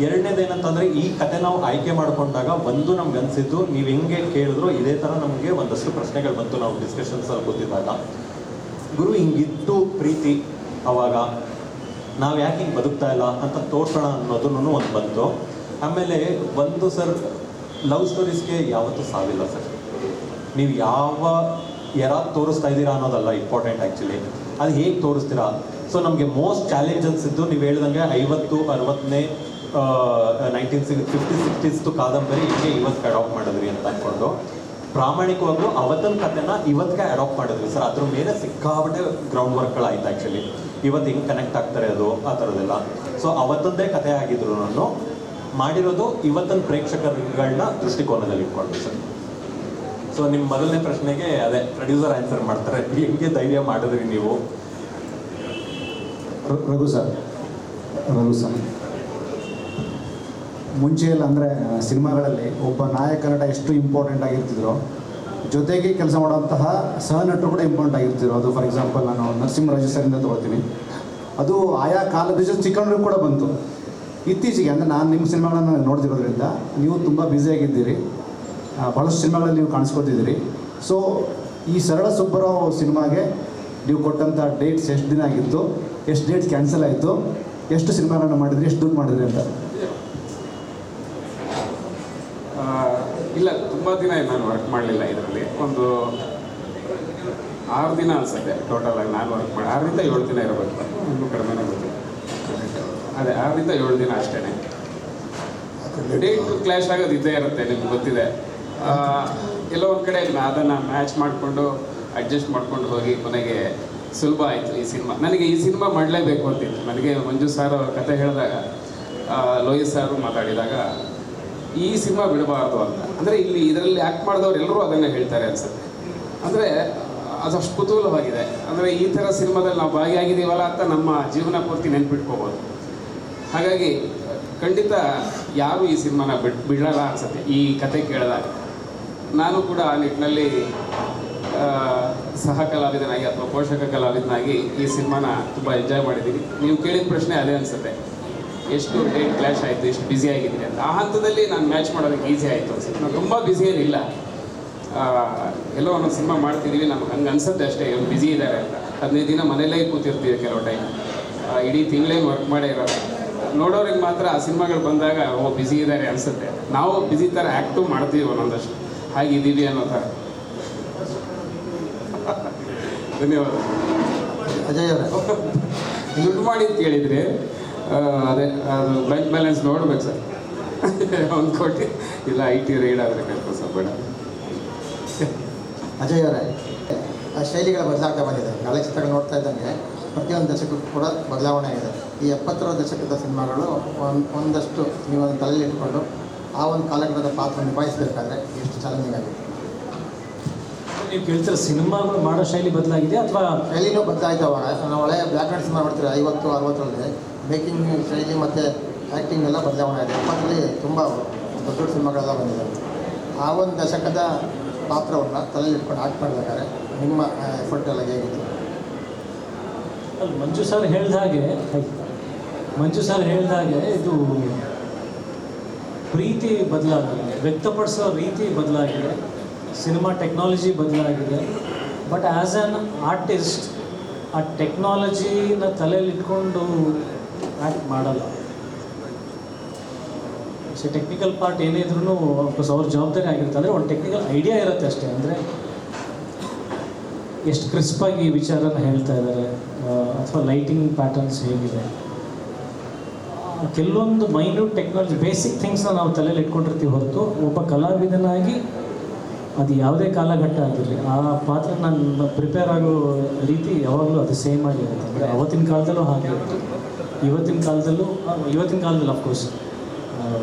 ಎರಡನೇದು ಏನಂತಂದರೆ, ಈ ಕತೆ ನಾವು ಆಯ್ಕೆ ಮಾಡಿಕೊಂಡಾಗ ಒಂದು ನಮ್ಗೆ ಅನಿಸಿದ್ದು, ನೀವು ಹೆಂಗೆ ಕೇಳಿದ್ರು ಇದೇ ಥರ ನಮಗೆ ಒಂದಷ್ಟು ಪ್ರಶ್ನೆಗಳು ಬಂತು ನಾವು ಡಿಸ್ಕಷನ್ಸಲ್ಲಿ ಕೂತಿದ್ದಾಗ. ಗುರು ಹಿಂಗಿತ್ತು ಪ್ರೀತಿ ಅವಾಗ, ನಾವು ಯಾಕೆ ಹಿಂಗೆ ಬದುಕ್ತಾ ಇಲ್ಲ ಅಂತ ತೋರ್ಸೋಣ ಅನ್ನೋದನ್ನು ಒಂದು ಬಂತು. ಆಮೇಲೆ ಒಂದು ಸರ್, ಲವ್ ಸ್ಟೋರೀಸ್ಗೆ ಯಾವತ್ತೂ ಸಾವಿಲ್ಲ ಸರ್. ನೀವು ಯಾರಾದ್ರು ತೋರಿಸ್ತಾ ಇದ್ದೀರಾ ಅನ್ನೋದಲ್ಲ ಇಂಪಾರ್ಟೆಂಟ್ ಆ್ಯಕ್ಚುಲಿ, ಅದು ಹೇಗೆ ತೋರಿಸ್ತೀರಾ. ಸೊ ನಮಗೆ ಮೋಸ್ಟ್ ಚಾಲೆಂಜ್ ಅನಿಸಿದ್ದು ನೀವು ಹೇಳ್ದಂಗೆ 50-60ನೇ 1950s 60s ಕಾದಂಬರಿ ಹಿಂಗೆ ಇವತ್ತಿಗೆ ಅಡಾಪ್ಟ್ ಮಾಡಿದ್ರಿ ಅಂತ ಅಂದ್ಕೊಂಡು, ಪ್ರಾಮಾಣಿಕವಾಗೂ ಅವತ್ತಿನ ಕಥೆನ ಇವತ್ತಿಗೆ ಅಡಾಪ್ಟ್ ಮಾಡಿದ್ವಿ ಸರ್. ಅದ್ರ ಮೇಲೆ ಸಿಕ್ಕಾಬಟ್ಟೆ ಗ್ರೌಂಡ್ ವರ್ಕ್ಗಳಾಯ್ತು ಆ್ಯಕ್ಚುಲಿ. ಇವತ್ತು ಹೆಂಗೆ ಕನೆಕ್ಟ್ ಆಗ್ತಾರೆ ಅದು ಆ ಥರದ್ದೆಲ್ಲ. ಸೊ ಅವತ್ತಂದೇ ಕಥೆ ಆಗಿದ್ರು ನಾನು ಮಾಡಿರೋದು ಇವತ್ತಿನ ಪ್ರೇಕ್ಷಕರುಗಳನ್ನ ದೃಷ್ಟಿಕೋನದಲ್ಲಿ ಇಟ್ಕೊಂಡು ಸರ್. ಸೊ ನಿಮ್ಮ ಮೊದಲನೇ ಪ್ರಶ್ನೆಗೆ ಅದೇ ಪ್ರೊಡ್ಯೂಸರ್ ಆನ್ಸರ್ ಮಾಡ್ತಾರೆ, ಹೆಂಗೆ ಧೈರ್ಯ ಮಾಡಿದ್ರಿ ನೀವು. ರಘು ಸರ್, ಮುಂಚೆ ಎಲ್ಲ ಅಂದರೆ ಸಿನಿಮಾಗಳಲ್ಲಿ ಒಬ್ಬ ನಾಯಕ ನಟ ಎಷ್ಟು ಇಂಪಾರ್ಟೆಂಟ್ ಆಗಿರ್ತಿದ್ರು, ಜೊತೆಗೆ ಕೆಲಸ ಮಾಡುವಂತಹ ಸಹನಟರು ಕೂಡ ಇಂಪಾರ್ಟೆಂಟ್ ಆಗಿರ್ತಿದ್ರು. ಅದು ಫಾರ್ ಎಕ್ಸಾಂಪಲ್ ನಾನು ನರಸಿಂಹರಾಜು ಸರಿಂದ ತೊಗೊಳ್ತೀನಿ. ಅದು ಆಯಾ ಕಾಲದ ಚಿಕ್ಕಣ್ಣರು ಕೂಡ ಬಂತು. ಇತ್ತೀಚೆಗೆ ಅಂದರೆ ನಾನು ನಿಮ್ಮ ಸಿನಿಮಾಗಳನ್ನು ನೋಡ್ತಿರೋದ್ರಿಂದ ನೀವು ತುಂಬ ಬ್ಯುಸಿಯಾಗಿದ್ದೀರಿ, ಭಾಳಷ್ಟು ಸಿನಿಮಾಗಳಲ್ಲಿ ನೀವು ಕಾಣಿಸ್ಕೊತಿದ್ದೀರಿ. ಸೊ ಈ ಸರಳ ಸುಬ್ಬರಾವ್ ಸಿನಿಮಾಗೆ ನೀವು ಕೊಟ್ಟಂಥ ಡೇಟ್ಸ್ ಎಷ್ಟು ದಿನ ಆಗಿತ್ತು, ಎಷ್ಟು ಡೇಟ್ಸ್ ಕ್ಯಾನ್ಸಲ್ ಆಯಿತು, ಎಷ್ಟು ಸಿನಿಮಾಗಳನ್ನು ಮಾಡಿದ್ರಿ, ಎಷ್ಟು ದುಡ್ಡು ಮಾಡಿದ್ರಿ ಅಂತ? ಇಲ್ಲ, ತುಂಬ ದಿನ ನಾನು ವರ್ಕ್ ಮಾಡಲಿಲ್ಲ ಇದರಲ್ಲಿ. ಒಂದು 6 ದಿನ ಅನಿಸುತ್ತೆ ಟೋಟಲಾಗಿ ನಾನು ವರ್ಕ್ ಮಾಡಿ. 6ರಿಂದ 7 ದಿನ ಇರಬೇಕು, ಇನ್ನೂ ಕಡಿಮೆನೇ ಗೊತ್ತಿಲ್ಲ. ಅದೇ 6ರಿಂದ 7 ದಿನ ಅಷ್ಟೇ. ಡೇಟ್ ಕ್ಲಾಶ್ ಆಗೋದು ಇದ್ದೇ ಇರುತ್ತೆ, ನಿಮ್ಗೆ ಗೊತ್ತಿದೆ. ಎಲ್ಲೋ ಒಂದು ಕಡೆ ಅದನ್ನು ಮ್ಯಾಚ್ ಮಾಡಿಕೊಂಡು ಅಡ್ಜಸ್ಟ್ ಮಾಡ್ಕೊಂಡು ಹೋಗಿ ಕೊನೆಗೆ ಸುಲಭ ಆಯಿತು ಈ ಸಿನಿಮಾ. ನನಗೆ ಈ ಸಿನಿಮಾ ಮಾಡಲೇಬೇಕು ಅಂತಿತ್ತು. ನನಗೆ ಮಂಜು ಸರ್ ಅವ್ರ ಕತೆ ಹೇಳಿದಾಗ, ಲೋಹಿತ್ ಸಾರು ಮಾತಾಡಿದಾಗ ಈ ಸಿನಿಮಾ ಬಿಡಬಾರ್ದು ಅಂತ. ಅಂದರೆ ಇದರಲ್ಲಿ ಆ್ಯಕ್ಟ್ ಮಾಡಿದವ್ರು ಎಲ್ಲರೂ ಅದನ್ನೇ ಹೇಳ್ತಾರೆ ಅನಿಸುತ್ತೆ. ಅಂದರೆ ಅದಷ್ಟು ಕುತೂಹಲವಾಗಿದೆ. ಅಂದರೆ ಈ ಥರ ಸಿನಿಮಾದಲ್ಲಿ ನಾವು ಭಾಗಿಯಾಗಿದ್ದೀವಲ್ಲ ಅಂತ ನಮ್ಮ ಜೀವನ ಪೂರ್ತಿ ನೆನ್ಪಿಟ್ಕೋಬೋದು. ಹಾಗಾಗಿ ಖಂಡಿತ ಯಾರು ಈ ಸಿನಿಮಾನ ಬಿಡಲ್ಲ ಅನಿಸುತ್ತೆ ಈ ಕತೆ ಕೇಳಿದಾಗ. ನಾನು ಕೂಡ ಆ ನಿಟ್ಟಿನಲ್ಲಿ ಸಹ ಕಲಾವಿದನಾಗಿ ಅಥವಾ ಪೋಷಕ ಕಲಾವಿದನಾಗಿ ಈ ಸಿನಿಮಾನ ತುಂಬ ಎಂಜಾಯ್ ಮಾಡಿದ್ದೀನಿ. ನೀವು ಕೇಳಿದ ಪ್ರಶ್ನೆ ಅದೇ ಅನಿಸುತ್ತೆ, ಎಷ್ಟು ಡೇಟ್ ಕ್ಲಾಶ್ ಆಯಿತು, ಎಷ್ಟು ಬ್ಯುಸಿ ಆಗಿದ್ದೀನಿ ಅಂತ. ಆ ಹಂತದಲ್ಲಿ ನಾನು ಮ್ಯಾಚ್ ಮಾಡೋದಕ್ಕೆ ಈಸಿ ಆಯಿತು ಅನ್ಸುತ್ತೆ. ನಾನು ತುಂಬ ಬ್ಯುಸಿ ಏನಿಲ್ಲ, ಎಲ್ಲೋ ಒಂದೊಂದು ಸಿನಿಮಾ ಮಾಡ್ತಿದ್ದೀವಿ, ನಮ್ಗೆ ಹಂಗೆ ಅನ್ಸುತ್ತೆ ಅಷ್ಟೇ ಇವ್ರು ಬ್ಯುಸಿ ಇದ್ದಾರೆ ಅಂತ. 15 ದಿನ ಮನೇಲೇ ಕೂತಿರ್ತೀವಿ ಕೆಲವು ಟೈಮ್, ಇಡೀ ತಿಂಗಳೇ ವರ್ಕ್ ಮಾಡೇ ಇರೋದು. ನೋಡೋರಿಗೆ ಮಾತ್ರ ಆ ಸಿನಿಮಾಗಳು ಬಂದಾಗ ಬ್ಯುಸಿ ಇದ್ದಾರೆ ಅನಿಸುತ್ತೆ. ನಾವು ಬ್ಯುಸಿ ಥರ ಆ್ಯಕ್ಟು ಮಾಡ್ತೀವಿ ಒಂದೊಂದಷ್ಟು, ಹಾಗಿದ್ದೀವಿ ಅನ್ನೋ ಥರ. ಧನ್ಯವಾದ. ಅಜಯ್ ಅವರೇ, ದುಡ್ಡು ಮಾಡಿ ಅಂತ ಕೇಳಿದರೆ ಅದೇ ಅದು ಬ್ಯಾಂಕ್ ಬ್ಯಾಲೆನ್ಸ್ ನೋಡ್ಬೇಕು ಸರ್. 1 ಕೋಟಿ ಇಲ್ಲ, IT ರೈಡ್ ಆದರೆ ಬೇಕು ಸರ್, ಬೇಡ. ಅಜಯ್ ಅವರೇ, ಆ ಶೈಲಿಗಳ ಬದಲಾಗ್ತಾ ಬಂದಿದೆ. ಹಳೆ ಚಿತ್ರಗಳು ನೋಡ್ತಾ ಇದ್ದಂಗೆ ಪ್ರತಿಯೊಂದು ದಶಕಕ್ಕೂ ಕೂಡ ಬದಲಾವಣೆ ಆಗಿದೆ. ಈ 70ರ ದಶಕದ ಸಿನಿಮಾಗಳು ಒಂದಷ್ಟು ನೀವು ಅದನ್ನು ತಲೆಯಲ್ಲಿ ಇಟ್ಕೊಂಡು ಆ ಒಂದು ಕಾಲಘಟ್ಟದ ಪಾತ್ರ ನಿಭಾಯಿಸಬೇಕಾದ್ರೆ ಎಷ್ಟು ಚಾಲೆಂಜಿಂಗ್ ಆಗಿದೆ? ನೀವು ಕೇಳ್ತೀರ ಸಿನಿಮಾಗಳು ಮಾಡೋ ಶೈಲಿ ಬದಲಾಗಿದೆ ಅಥವಾ ಶೈಲಿನೂ ಬದಲಾಯ್ತು. ಅವಾಗ ನಾವು ಹಳೆ ಬ್ಲ್ಯಾಕ್ ಆ್ಯಂಡ್ ಸಿನಿಮಾ ಮಾಡ್ತೀವಿ 50-60ರಲ್ಲಿ ಮೇಕಿಂಗ್ ಶೈಲಿ ಮತ್ತು ಆ್ಯಕ್ಟಿಂಗ್ ಎಲ್ಲ ಬದಲಾವಣೆ ಇದೆ. 70ರಲ್ಲಿ ತುಂಬ ದೊಡ್ಡ ದೊಡ್ಡ ಸಿನಿಮಾಗಳೆಲ್ಲ ಬಂದಿದೆ. ಆ ಒಂದು ದಶಕದ ಪಾತ್ರವನ್ನು ತಲೆಯಲ್ಲಿ ಇಟ್ಕೊಂಡು ಆ್ಯಕ್ಟ್ ಮಾಡಬೇಕಾದ್ರೆ ನಿಮ್ಮ ಎಫರ್ಟ್ ಎಲ್ಲ ಹೇಗಿತ್ತು? ಅಲ್ಲಿ ಮಂಜು ಸರ್ ಹೇಳ್ದ ಹಾಗೆ ಇದು ಪ್ರೀತಿ ಬದಲಾಗಿದೆ, ವ್ಯಕ್ತಪಡಿಸೋ ರೀತಿ ಬದಲಾಗಿದೆ, ಸಿನಿಮಾ ಟೆಕ್ನಾಲಜಿ ಬದಲಾಗಿದೆ. ಬಟ್ ಆ್ಯಸ್ ಆ್ಯನ್ ಆರ್ಟಿಸ್ಟ್ ಆ ಟೆಕ್ನಾಲಜಿನ ತಲೆಯಲ್ಲಿ ಇಟ್ಕೊಂಡು ಆ್ಯಕ್ಟ್ ಮಾಡಲ್ಲ. ಸೊ ಟೆಕ್ನಿಕಲ್ ಪಾರ್ಟ್ ಏನೇ ಇದ್ರೂ ಅಫ್ಕೋರ್ಸ್ ಅವ್ರ ಜವಾಬ್ದಾರಿ ಆಗಿರುತ್ತೆ. ಅಂದರೆ ಒಂದು ಟೆಕ್ನಿಕಲ್ ಐಡಿಯಾ ಇರುತ್ತೆ ಅಷ್ಟೇ. ಅಂದರೆ ಎಷ್ಟು ಕ್ರಿಸ್ಪಾಗಿ ಈ ವಿಚಾರನ ಹೇಳ್ತಾ ಇದ್ದಾರೆ ಅಥವಾ ಲೈಟಿಂಗ್ ಪ್ಯಾಟರ್ನ್ಸ್ ಹೇಗಿದೆ, ಕೆಲವೊಂದು ಮೈನ್ಯೂಟ್ ಟೆಕ್ನಾಲಜಿ ಬೇಸಿಕ್ ಥಿಂಗ್ಸ್ನ ನಾವು ತಲೆಯಲ್ಲಿ ಇಟ್ಕೊಂಡಿರ್ತೀವಿ ಹೊರತು ಒಬ್ಬ ಕಲಾವಿದನಾಗಿ ಅದು ಯಾವುದೇ ಕಾಲಘಟ್ಟ ಆಗಿರಲಿ ಆ ಪಾತ್ರ ನಾನು ಪ್ರಿಪೇರ್ ಆಗೋ ರೀತಿ ಯಾವಾಗಲೂ ಅದು ಸೇಮ್ ಆಗಿರುತ್ತೆ. ಅಂದರೆ ಅವತ್ತಿನ ಕಾಲದಲ್ಲೂ ಹಾಗೆ ಇತ್ತು, ಇವತ್ತಿನ ಕಾಲದಲ್ಲಿ ಅಫ್ಕೋರ್ಸ್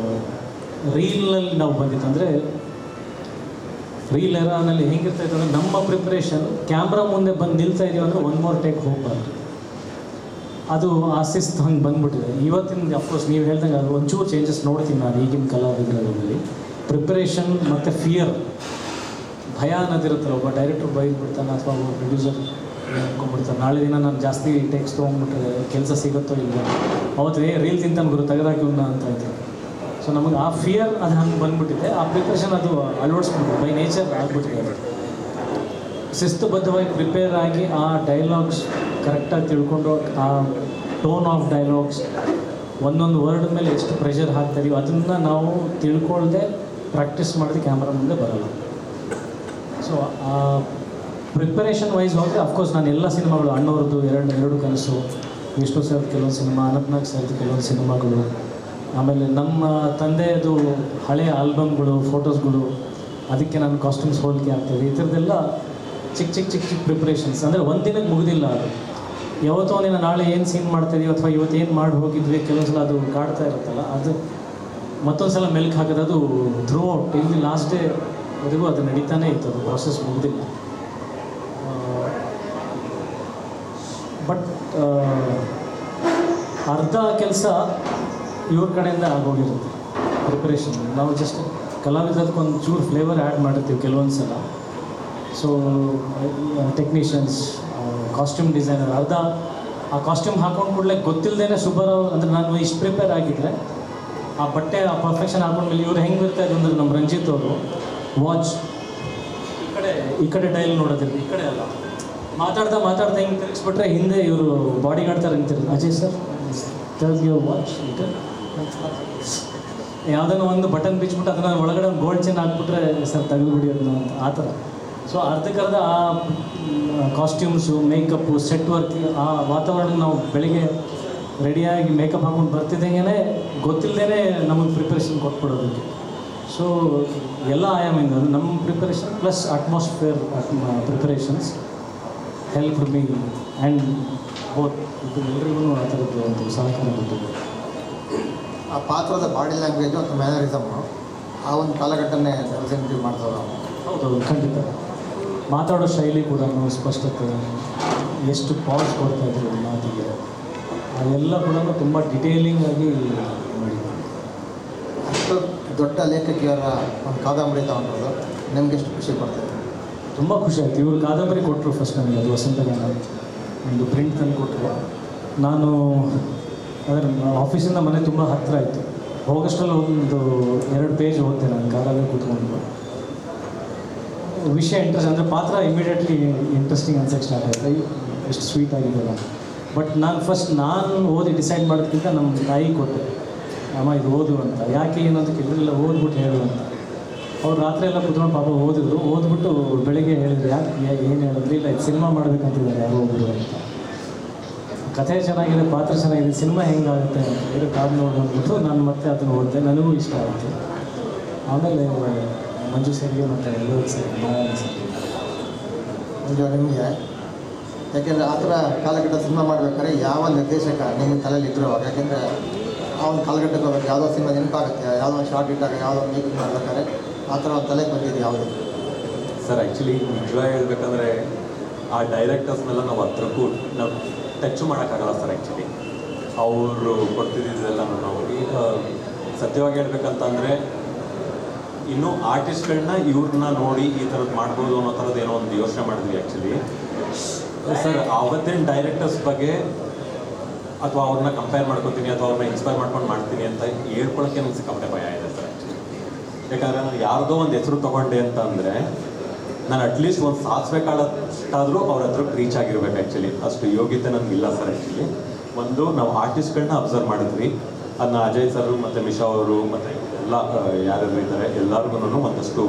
ರೀಲ್ನಲ್ಲಿ ನಾವು ಬಂದಿತ್ತು. ಅಂದರೆ ರೀಲ್ ಎರಾನಲ್ಲಿ ಹೆಂಗಿರ್ತಾಯಿತ್ತು ಅಂದರೆ ನಮ್ಮ ಪ್ರಿಪ್ರೇಷನ್ ಕ್ಯಾಮ್ರಾ ಮುಂದೆ ಬಂದು ನಿಲ್ತಾ ಇದೀವಿ ಅಂದರೆ 1 more ಟೇಕ್ ಹೋಗ್ಬಾರ್ದು. ಅದು ಆ ಶಿಸ್ತು ಹಂಗೆ ಬಂದ್ಬಿಟ್ಟಿದೆ. ಇವತ್ತಿನ ಅಫ್ಕೋರ್ಸ್ ನೀವು ಹೇಳ್ದಂಗೆ ಅದು ಒಂಚೂರು ಚೇಂಜಸ್ ನೋಡ್ತೀನಿ ನಾನು ಈಗಿನ ಕಲಾವಿದರಲ್ಲಿ. ಪ್ರಿಪ್ರೇಷನ್ ಮತ್ತು ಫಿಯರ್, ಭಯ ಅನ್ನೋದಿರುತ್ತಲ್ಲ. ಒಬ್ಬ ಡೈರೆಕ್ಟ್ರ್ ಬೈದ್ಬಿಡ್ತಾನೆ ಅಥವಾ ಒಬ್ಬ ಪ್ರೊಡ್ಯೂಸರ್ ಅನ್ಕೊಂಡ್ಬಿಡ್ತಾನೆ ನಾಳೆ ದಿನ ನಾನು ಜಾಸ್ತಿ ಟೇಕ್ಸ್ ತೊಗೊಂಡ್ಬಿಟ್ರೆ ಕೆಲಸ ಸಿಗುತ್ತೋ ಇಲ್ಲ, ಅವತ್ತು ರೀಲ್ ತಿಂತಾನೆ ಗುರು ತೆಗೆದಾಕಿ ಅಂತ ಇರ್ತೀವಿ. ಸೊ ನಮಗೆ ಆ ಫಿಯರ್ ಅದು ಹಂಗೆ ಬಂದ್ಬಿಟ್ಟಿದೆ. ಆ ಪ್ರಿಪ್ರೇಷನ್ ಅದು ಅಳವಡಿಸ್ಬಿಟ್ಟು ಬೈ ನೇಚರ್ ಆಗಿಬಿಟ್ಟಿದೆ. ಶಿಸ್ತುಬದ್ಧವಾಗಿ ಪ್ರಿಪೇರ್ ಆಗಿ ಆ ಡೈಲಾಗ್ಸ್ ಕರೆಕ್ಟಾಗಿ ತಿಳ್ಕೊಂಡು ಆ ಟೋನ್ ಆಫ್ ಡೈಲಾಗ್ಸ್ ಒಂದೊಂದು ವರ್ಡ್ ಮೇಲೆ ಎಷ್ಟು ಪ್ರೆಷರ್ ಹಾಕ್ತಾಯಿದೀವಿ ಅದನ್ನು ನಾವು ತಿಳ್ಕೊಳ್ದೆ ಪ್ರಾಕ್ಟೀಸ್ ಮಾಡಿದ್ರೆ ಕ್ಯಾಮ್ರಾ ಮುಂದೆ ಬರೋಲ್ಲ. ಸೊ ಆ ಪ್ರಿಪರೇಷನ್ ವೈಸ್ ಹೋದರೆ ಅಫ್ಕೋರ್ಸ್ ನಾನು ಎಲ್ಲ ಸಿನಿಮಾಗಳು ಅಣ್ಣವ್ರದ್ದು ಎರಡು ಕನಸು, ವಿಷ್ಣು ಸರ್ದು ಕೆಲವೊಂದು ಸಿನಿಮಾ, ಅನಂತನಾಗ್ ಸರ್ದು ಕೆಲವೊಂದು ಸಿನಿಮಾಗಳು, ಆಮೇಲೆ ನಮ್ಮ ತಂದೆಯದು ಹಳೆಯ ಆಲ್ಬಮ್ಗಳು, ಫೋಟೋಸ್ಗಳು, ಅದಕ್ಕೆ ನಾನು ಕಾಸ್ಟ್ಯೂಮ್ಸ್ ಹೋಲಿಕೆ ಆಗ್ತದೆ. ಈ ಥರದ್ದೆಲ್ಲ ಚಿಕ್ಕ ಪ್ರಿಪ್ರೇಷನ್ಸ್. ಅಂದರೆ ಒಂದಿನಕ್ಕೆ ಮುಗಿದಿಲ್ಲ ಅದು. ಯಾವತ್ತೋ ಒಂದಿನ ನಾಳೆ ಏನು ಸೀನ್ ಮಾಡ್ತಾಯಿದ್ದೀವಿ ಅಥವಾ ಇವತ್ತು ಏನು ಮಾಡಿ ಹೋಗಿದ್ವಿ ಕೆಲವೊಂದು ಸಲ ಅದು ಕಾಡ್ತಾ ಇರುತ್ತಲ್ಲ, ಅದು ಮತ್ತೊಂದು ಸಲ ಮೆಲ್ಕ್ ಹಾಕೋದು. ಅದು through out till the last day ವರೆಗೂ ಅದು ನಡೀತಾನೇ ಇತ್ತು, ಅದು ಪ್ರಾಸೆಸ್ ಮುಗಿದಿಲ್ಲ. ಬಟ್ ಅರ್ಧ ಕೆಲಸ ಇವ್ರ ಕಡೆಯಿಂದ ಆಗೋಗಿರುತ್ತೆ ಪ್ರಿಪ್ರೇಷನ್. ನಾವು ಜಸ್ಟ್ ಕಲಾವಿದಕ್ಕೆ ಒಂದು ಚೂರು ಫ್ಲೇವರ್ ಆ್ಯಡ್ ಮಾಡಿರ್ತೀವಿ ಕೆಲವೊಂದು ಸಲ. ಸೊ ಟೆಕ್ನಿಷಿಯನ್ಸ್, ಕಾಸ್ಟ್ಯೂಮ್ ಡಿಸೈನರ್ ಅರ್ಧ ಆ ಕಾಸ್ಟ್ಯೂಮ್ ಹಾಕೊಂಡು ಕೂಡಲೇ ಗೊತ್ತಿಲ್ಲದೇ ಸುಬ್ಬರಾವ್ ಅಂದರೆ ನಾನು ಇಷ್ಟು ಪ್ರಿಪೇರ್ ಆಗಿದ್ದರೆ ಆ ಬಟ್ಟೆ ಆ ಪರ್ಫೆಕ್ಷನ್ ಹಾಕೊಂಡ್ಮೇಲೆ ಇವ್ರು ಹೆಂಗೆ ಇರ್ತಾಯಿದ್ರು ಅಂದರೆ ನಮ್ಮ ರಂಜಿತ್ ಅವರು ವಾಚ್ ಈ ಕಡೆ ಡೈಲ್ ನೋಡೋದಿಲ್ಲ, ಈ ಕಡೆ ಅಲ್ಲ, ಮಾತಾಡ್ತಾ ಹಿಂಗೆ ತಿರುಗಿಸ್ಬಿಟ್ರೆ ಹಿಂದೆ ಇವರು ಬಾಡಿ ಗಾರ್ಡ್ ಥರ ನಿಂತಿರೋದು. Ajay sir turn your watch, ಯಾವುದನ್ನು ಒಂದು ಬಟನ್ ಬಿಚ್ಬಿಟ್ಟು ಅದನ್ನು ಒಳಗಡೆ ಒಂದು ಗೋಲ್ಡ್ ಚೈನ್ ಹಾಕ್ಬಿಟ್ರೆ ಸರ್ ತೆಗೆದು ಬಿಡಿಯೋದು ಅಂತ ಆ ಥರ. ಸೊ ಅರ್ಧಕ್ಕರ್ಧ ಆ ಕಾಸ್ಟ್ಯೂಮ್ಸು, ಮೇಕಪ್ಪು, ಸೆಟ್ ವರ್ಕ್, ಆ ವಾತಾವರಣ ನಾವು ಬೆಳಿಗ್ಗೆ ರೆಡಿಯಾಗಿ ಮೇಕಪ್ ಹಾಕೊಂಡು ಬರ್ತಿದ್ದಂಗೆ ಗೊತ್ತಿಲ್ಲದೇ ನಮಗೆ ಪ್ರಿಪ್ರೇಷನ್ ಕೊಟ್ಬಿಡೋದಕ್ಕೆ. ಸೊ ಎಲ್ಲ ಆಯಾಮಿಂದ ಅದು ನಮ್ಮ preparation plus atmosphere preparations help me and both ಇದು ಎಲ್ರಿಗೂ ಆ ಥರದ್ದು ಒಂದು ಸಹಕಾರ ಕೊಟ್ಟಿದೆ. ಆ ಪಾತ್ರದ ಬಾಡಿ ಲ್ಯಾಂಗ್ವೇಜು ಅಥವಾ ಮ್ಯಾನರಿಸಮ್ಮು ಆ ಒಂದು ಕಾಲಘಟ್ಟನೇ ರೆಪ್ರೆಸೆಂಟೇಟಿವ್ ಮಾಡ್ತಾರೆ. ಹೌದೌದು, ಖಂಡಿತ. ಮಾತಾಡೋ ಶೈಲಿ ಕೂಡ ಸ್ಪಷ್ಟತೆ, ಎಷ್ಟು ಪಾಸ್ ಕೊಡ್ತಾಯಿದ್ರು ಮಾತಿಗೆ, ಅದೆಲ್ಲ ಕೂಡ ತುಂಬ ಡಿಟೇಲಿಂಗ್ ಆಗಿ ಮಾಡಿದ್ದಾರೆ. ಅಷ್ಟು ದೊಡ್ಡ ಲೇಖಕಿಯರ ಒಂದು ಕಾದಂಬರಿ ತಗೊಂಡ್ರು ನಿಮ್ಗೆ ಎಷ್ಟು ಖುಷಿ ಪಡ್ತಾರೆ? ತುಂಬ ಖುಷಿ ಆಯಿತು. ಇವರು ಕಾದಂಬರಿ ಕೊಟ್ಟರು ಫಸ್ಟ್ ನನಗೆ, ಅದು ವಸಂತಗಾನ ಒಂದು ಪ್ರಿಂಟ್ ತಂದು ಕೊಟ್ಟರು. ನಾನು ಅದರ ಆಫೀಸಿಂದ ಮನೆ ತುಂಬ ಹತ್ತಿರ ಆಯಿತು. ಹೋಗೋಷ್ಟರಲ್ಲಿ ಒಂದು 2 ಪೇಜ್ ಓದ್ತೆ ನಾನು ಕಾರಲ್ಲಿ ಕೂತ್ಕೊಂಡು. ವಿಷಯ ಇಂಟ್ರೆಸ್ಟ್ ಅಂದರೆ ಪಾತ್ರ ಇಮಿಡಿಯೇಟ್ಲಿ ಇಂಟ್ರೆಸ್ಟಿಂಗ್ ಅನ್ಸೋಕ್ಕೆ ಸ್ಟಾರ್ಟ್ ಆಯಿತು. ಎಷ್ಟು ಸ್ವೀಟ್ ಆಗಿದೆಯಲ್ಲ. ಬಟ್ ನಾನು ಓದಿ ಡಿಸೈಡ್ ಮಾಡೋದಕ್ಕಿಂತ ನಮ್ಮ ತಾಯಿ ಕೊಟ್ಟೆ, ಅಮ್ಮ ಇದು ಓದು ಅಂತ. ಯಾಕೆ ಏನಂತ ಕೇಳಿದ್ರೆಲ್ಲ ಓದ್ಬಿಟ್ಟು ಹೇಳು ಅಂತ. ಅವ್ರು ರಾತ್ರಿ ಎಲ್ಲ ಕೂತ್ಕೊಂಡು ಪಾಪ ಓದ್ಬಿಟ್ಟು ಬೆಳಿಗ್ಗೆ ಹೇಳಿದ್ರು, ಯಾಕೆ ಏನು ಹೇಳಿದ್ರು, ಇಲ್ಲ ಇದು ಸಿನಿಮಾ ಮಾಡಬೇಕಂತಿದ್ದಾರೆ ಯಾರೋ ಒಬ್ಬರು ಅಂತ. ಕಥೆ ಚೆನ್ನಾಗಿದೆ, ಪಾತ್ರ ಚೆನ್ನಾಗಿದೆ, ಸಿನಿಮಾ ಹೆಂಗಾಗುತ್ತೆ ಅಂತ ಬೇರೆ ಕಾದು ನೋಡಿ ಅಂದ್ಬಿಟ್ಟು ನಾನು ಮತ್ತೆ ಅದನ್ನು ಓದಿದೆ. ನನಗೂ ಇಷ್ಟ ಆಯಿತು. ಆಮೇಲೆ ಮಂಜು ಸರಿಗೆ ಮತ್ತು ಎಲ್ಲರೂ ಸರಿ ಮಂಜು ನಿಮಗೆ ಯಾಕೆಂದರೆ ಆ ಥರ ಕಾಲಘಟ್ಟ ಸಿನಿಮಾ ಮಾಡಬೇಕಾದ್ರೆ ಯಾವ ನಿರ್ದೇಶಕ ನಿಮ್ಮ ತಲೆಯಲ್ಲಿ ಇದ್ರು ಅವಾಗ? ಯಾಕೆಂದರೆ ಆ ಒಂದು ಕಾಲಘಟ್ಟಕ್ಕೆ ಹೋಗ್ಬೇಕು, ಯಾವುದೋ ಸಿನಿಮಾ ನೆನಪಾಗುತ್ತೆ, ಯಾವುದೋ ಒಂದು ಶಾರ್ಟ್ ಇಟ್ಟಾಗ ಯಾವುದೋ ಮೇಕಿಂಗ್ ಮಾಡ್ಬೇಕಾದ್ರೆ ಆ ಥರ ಒಂದು ತಲೆಗೆ ಬಂದಿದ್ದು ಯಾವುದು? ಸರ್ ಆ್ಯಕ್ಚುಲಿ ನಿಜವಾಗಿ ಹೇಳ್ಬೇಕಂದ್ರೆ ಆ ಡೈರೆಕ್ಟರ್ಸ್ನೆಲ್ಲ ನಾವು ಹತ್ರಕ್ಕೂ ನಾವು ಟಚ್ ಮಾಡೋಕ್ಕಾಗಲ್ಲ ಸರ್ ಆ್ಯಕ್ಚುಲಿ. ಅವರು ಕೊಡ್ತಿದ್ದೆಲ್ಲ ನಾವು ಈಗ ಸತ್ಯವಾಗಿ ಹೇಳ್ಬೇಕಂತಂದರೆ ಇನ್ನೂ ಆರ್ಟಿಸ್ಟ್ಗಳನ್ನ ಇವ್ರನ್ನ ನೋಡಿ ಈ ಥರದ್ದು ಮಾಡ್ಬೋದು ಅನ್ನೋ ಥರದ್ದು ಏನೋ ಒಂದು ಯೋಚನೆ ಮಾಡಿದ್ವಿ ಆ್ಯಕ್ಚುಲಿ. ಸರ್ ಆವತ್ತಿನ ಡೈರೆಕ್ಟರ್ಸ್ ಬಗ್ಗೆ ಅಥವಾ ಅವ್ರನ್ನ ಕಂಪೇರ್ ಮಾಡ್ಕೊತೀನಿ ಅಥವಾ ಅವ್ರನ್ನ ಇನ್ಸ್ಪೈರ್ ಮಾಡ್ಕೊಂಡು ಮಾಡ್ತೀನಿ ಅಂತ ಹೇಳ್ಕೊಳಕ್ಕೆ ನನಗೆ ಸಿಕ್ಕಾಪಟ್ಟೆ ಭಯ ಇದೆ ಸರ್ ಆ್ಯಕ್ಚುಲಿ. ಯಾಕಂದರೆ ನಾನು ಯಾರ್ದೋ ಒಂದು ಹೆಸರು ತೊಗೊಂಡೆ ಅಂತ ಅಂದರೆ ನಾನು ಅಟ್ಲೀಸ್ಟ್ ಒಂದು ಸಾಧಿಸ್ಬೇಕಾದಷ್ಟಾದರೂ ಅವ್ರ ಹತ್ರಕ್ಕೆ ರೀಚ್ ಆಗಿರ್ಬೇಕು ಆ್ಯಕ್ಚುಲಿ. ಅಷ್ಟು ಯೋಗ್ಯತೆ ನನಗಿಲ್ಲ ಸರ್ ಆ್ಯಕ್ಚುಲಿ. ಒಂದು ನಾವು ಆರ್ಟಿಸ್ಟ್ಗಳನ್ನ ಅಬ್ಸರ್ವ್ ಮಾಡಿದ್ವಿ, ಅದನ್ನ ಅಜಯ್ ಸರ್ ಮತ್ತು ಮಿಶಾ ಅವರು ಮತ್ತು ಎಲ್ಲ ಯಾರ್ಯಾರು ಇದ್ದಾರೆ ಎಲ್ಲರಿಗೂ ಒಂದಷ್ಟು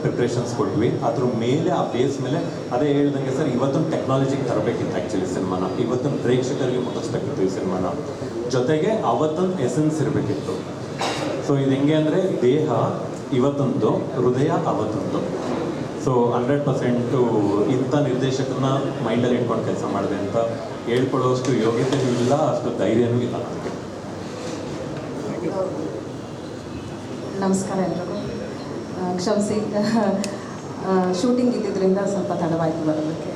ಪ್ರಿಪ್ರೇಷನ್ಸ್ ಕೊಟ್ವಿ. ಅದ್ರ ಮೇಲೆ ಆ ಬೇಸ್ ಮೇಲೆ ಅದೇ ಹೇಳ್ದಂಗೆ ಸರ್ ಇವತ್ತೊಂದು ಟೆಕ್ನಾಲಜಿಗೆ ತರಬೇಕಿತ್ತು ಆ್ಯಕ್ಚುಲಿ ಸಿನಿಮಾನ, ಇವತ್ತೊಂದು ಪ್ರೇಕ್ಷಕರಿಗೆ ಮುಟ್ಟಿಸ್ಬೇಕಿತ್ತು ಈ ಸಿನಿಮಾನ, ಜೊತೆಗೆ ಅವತ್ತೊಂದು ಎಸೆನ್ಸ್ ಇರಬೇಕಿತ್ತು. ಸೊ ಇದು ಹೆಂಗೆ ಅಂದರೆ ದೇಹ ಇವತ್ತೊಂದು, ಹೃದಯ ಅವತ್ತೊಂದು. ಸೊ 100% ಇಂಥ ನಿರ್ದೇಶಕರನ್ನ ಮೈಂಡಲ್ಲಿ ಇಟ್ಕೊಂಡು ಕೆಲಸ ಮಾಡಿದೆ ಅಂತ ಹೇಳ್ಕೊಳ್ಳೋಷ್ಟು ಯೋಗ್ಯತೆಯೂ ಇಲ್ಲ, ಅಷ್ಟು ಧೈರ್ಯನೂ ಇಲ್ಲ ನನಗೆ. ನಮಸ್ಕಾರ ಎಲ್ರಿಗೂ. ಕ್ಷಮಿಸಿ, ಶೂಟಿಂಗ್ ಇದ್ದಿದ್ದರಿಂದ ಸ್ವಲ್ಪ ತಡವಾಯಿತು ಬರೋದಕ್ಕೆ.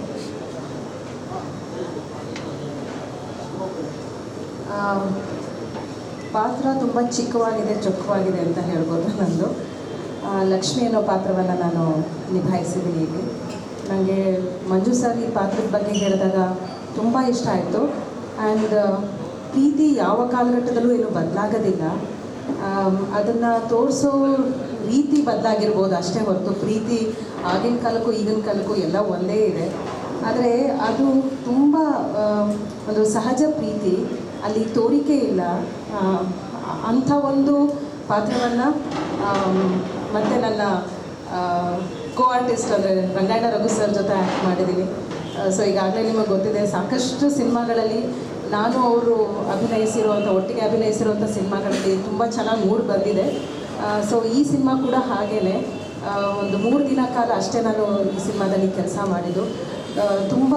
ಪಾತ್ರ ತುಂಬ ಚಿಕ್ಕವಾಗಿದೆ, ಚೊಕ್ಕವಾಗಿದೆ ಅಂತ ಹೇಳ್ಬೋದು. ನಂದು ಲಕ್ಷ್ಮಿ ಅನ್ನೋ ಪಾತ್ರವನ್ನು ನಾನು ನಿಭಾಯಿಸಿದ್ದೀನಿ ಇಲ್ಲಿ. ನನಗೆ ಮಂಜು ಸರ್ ಈ ಪಾತ್ರದ ಬಗ್ಗೆ ಹೇಳಿದಾಗ ತುಂಬ ಇಷ್ಟ ಆಯಿತು. ಆ್ಯಂಡ್ ಪ್ರೀತಿ ಯಾವ ಕಾಲಘಟ್ಟದಲ್ಲೂ ಏನು ಬದಲಾಗೋದಿಲ್ಲ, ಅದನ್ನು ತೋರಿಸೋ ರೀತಿ ಬದಲಾಗಿರ್ಬೋದು ಅಷ್ಟೇ ಹೊರತು ಪ್ರೀತಿ ಆಗಿನ ಕಾಲಕ್ಕೂ ಈಗಿನ ಕಾಲಕ್ಕೂ ಎಲ್ಲ ಒಂದೇ ಇದೆ. ಆದರೆ ಅದು ತುಂಬ ಒಂದು ಸಹಜ ಪ್ರೀತಿ, ಅಲ್ಲಿ ತೋರಿಕೆ ಇಲ್ಲ. ಅಂಥ ಒಂದು ಪಾತ್ರವನ್ನು ಮತ್ತು ನನ್ನ ಕೋ ಆರ್ಟಿಸ್ಟ್ ಅಂದರೆ ರಂಗಾಯಣ ರಘು ಸರ್ ಜೊತೆ ಆ್ಯಕ್ಟ್ ಮಾಡಿದ್ದೀನಿ. ಸೊ ಈಗಾಗಲೇ ನಿಮಗೆ ಗೊತ್ತಿದೆ, ಸಾಕಷ್ಟು ಸಿನಿಮಾಗಳಲ್ಲಿ ನಾನು ಅವರು ಒಟ್ಟಿಗೆ ಅಭಿನಯಿಸಿರುವಂಥ ಸಿನಿಮಾಗಳಲ್ಲಿ ತುಂಬ ಚೆನ್ನಾಗಿ ಮೂಡ್ ಬಂದಿದೆ. ಸೊ ಈ ಸಿನಿಮಾ ಕೂಡ ಹಾಗೇ ಒಂದು 3 ದಿನ ಕಾಲ ಅಷ್ಟೇ ನಾನು ಈ ಸಿನಿಮಾದಲ್ಲಿ ಕೆಲಸ ಮಾಡಿದ್ದು. ತುಂಬ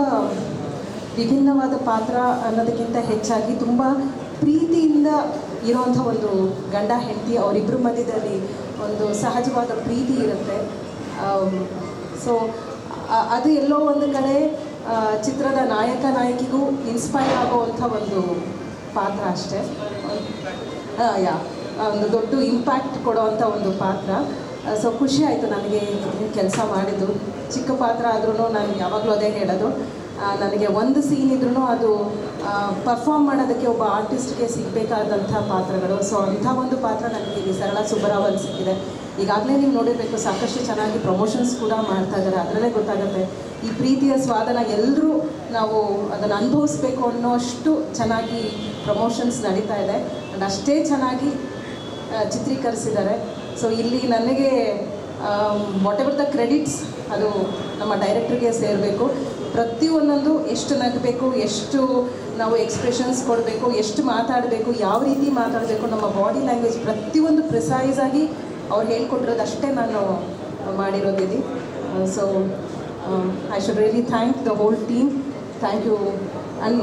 ವಿಭಿನ್ನವಾದ ಪಾತ್ರ ಅನ್ನೋದಕ್ಕಿಂತ ಹೆಚ್ಚಾಗಿ ತುಂಬ ಪ್ರೀತಿಯಿಂದ ಇರೋವಂಥ ಒಂದು ಗಂಡ ಹೆಂಡತಿ, ಅವರಿಬ್ಬರ ಮಧ್ಯದಲ್ಲಿ ಒಂದು ಸಹಜವಾದ ಪ್ರೀತಿ ಇರುತ್ತೆ. ಸೊ ಅದು ಎಲ್ಲೋ ಒಂದು ಕಡೆ ಚಿತ್ರದ ನಾಯಕ ನಾಯಕಿಗೂ ಇನ್ಸ್ಪೈರ್ ಆಗುವಂಥ ಒಂದು ಪಾತ್ರ ಅಷ್ಟೇ. ಒಂದು ದೊಡ್ಡ ಇಂಪ್ಯಾಕ್ಟ್ ಕೊಡೋವಂಥ ಒಂದು ಪಾತ್ರ. ಸೊ ಖುಷಿ ಆಯಿತು ನನಗೆ ಕೆಲಸ ಮಾಡಿದ್ದು. ಚಿಕ್ಕ ಪಾತ್ರ ಆದ್ರೂ ನಾನು ಯಾವಾಗಲೂ ಅದೇ ಹೇಳೋದು, ನನಗೆ ಒಂದು ಸೀನ್ ಇದ್ರೂ ಅದು ಪರ್ಫಾರ್ಮ್ ಮಾಡೋದಕ್ಕೆ ಒಬ್ಬ ಆರ್ಟಿಸ್ಟ್ಗೆ ಸಿಗಬೇಕಾದಂಥ ಪಾತ್ರಗಳು. ಸೊ ಅಂಥ ಒಂದು ಪಾತ್ರ ನನಗೆ ಇಲ್ಲಿ ಸರಳ ಸುಬ್ಬರಾವ್ ಸಿಕ್ಕಿದೆ. ಈಗಾಗಲೇ ನೀವು ನೋಡಿರಬೇಕು, ಸಾಕಷ್ಟು ಚೆನ್ನಾಗಿ ಪ್ರಮೋಷನ್ಸ್ ಕೂಡ ಮಾಡ್ತಾ ಇದ್ದಾರೆ. ಅದರಲ್ಲೇ ಗೊತ್ತಾಗುತ್ತೆ ಈ ಪ್ರೀತಿಯ ಸ್ವಾದನ ಎಲ್ಲರೂ ನಾವು ಅದನ್ನು ಅನುಭವಿಸ್ಬೇಕು ಅನ್ನೋಷ್ಟು ಚೆನ್ನಾಗಿ ಪ್ರಮೋಷನ್ಸ್ ನಡೀತಾ ಇದೆ. ಆ್ಯಂಡ್ ಅಷ್ಟೇ ಚೆನ್ನಾಗಿ ಚಿತ್ರೀಕರಿಸಿದ್ದಾರೆ. ಸೊ ಇಲ್ಲಿ ನನಗೆ ವಾಟ್ ಎವರ್ ದ ಕ್ರೆಡಿಟ್ಸ್ ಅದು ನಮ್ಮ ಡೈರೆಕ್ಟ್ರಿಗೆ ಸೇರಬೇಕು. ಪ್ರತಿಯೊಂದೊಂದು ಎಷ್ಟು ನಗಬೇಕು, ಎಷ್ಟು ನಾವು ಎಕ್ಸ್ಪ್ರೆಷನ್ಸ್ ಕೊಡಬೇಕು, ಎಷ್ಟು ಮಾತಾಡಬೇಕು, ಯಾವ ರೀತಿ ಮಾತಾಡಬೇಕು, ನಮ್ಮ ಬಾಡಿ ಲ್ಯಾಂಗ್ವೇಜ್ ಪ್ರತಿಯೊಂದು ಪ್ರಿಸೈಸಾಗಿ ಅವ್ರು ಹೇಳ್ಕೊಟ್ಟಿರೋದು ಅಷ್ಟೇ ನಾನು ಮಾಡಿರೋದಿದೆ. So I should really thank the whole team. Thank you.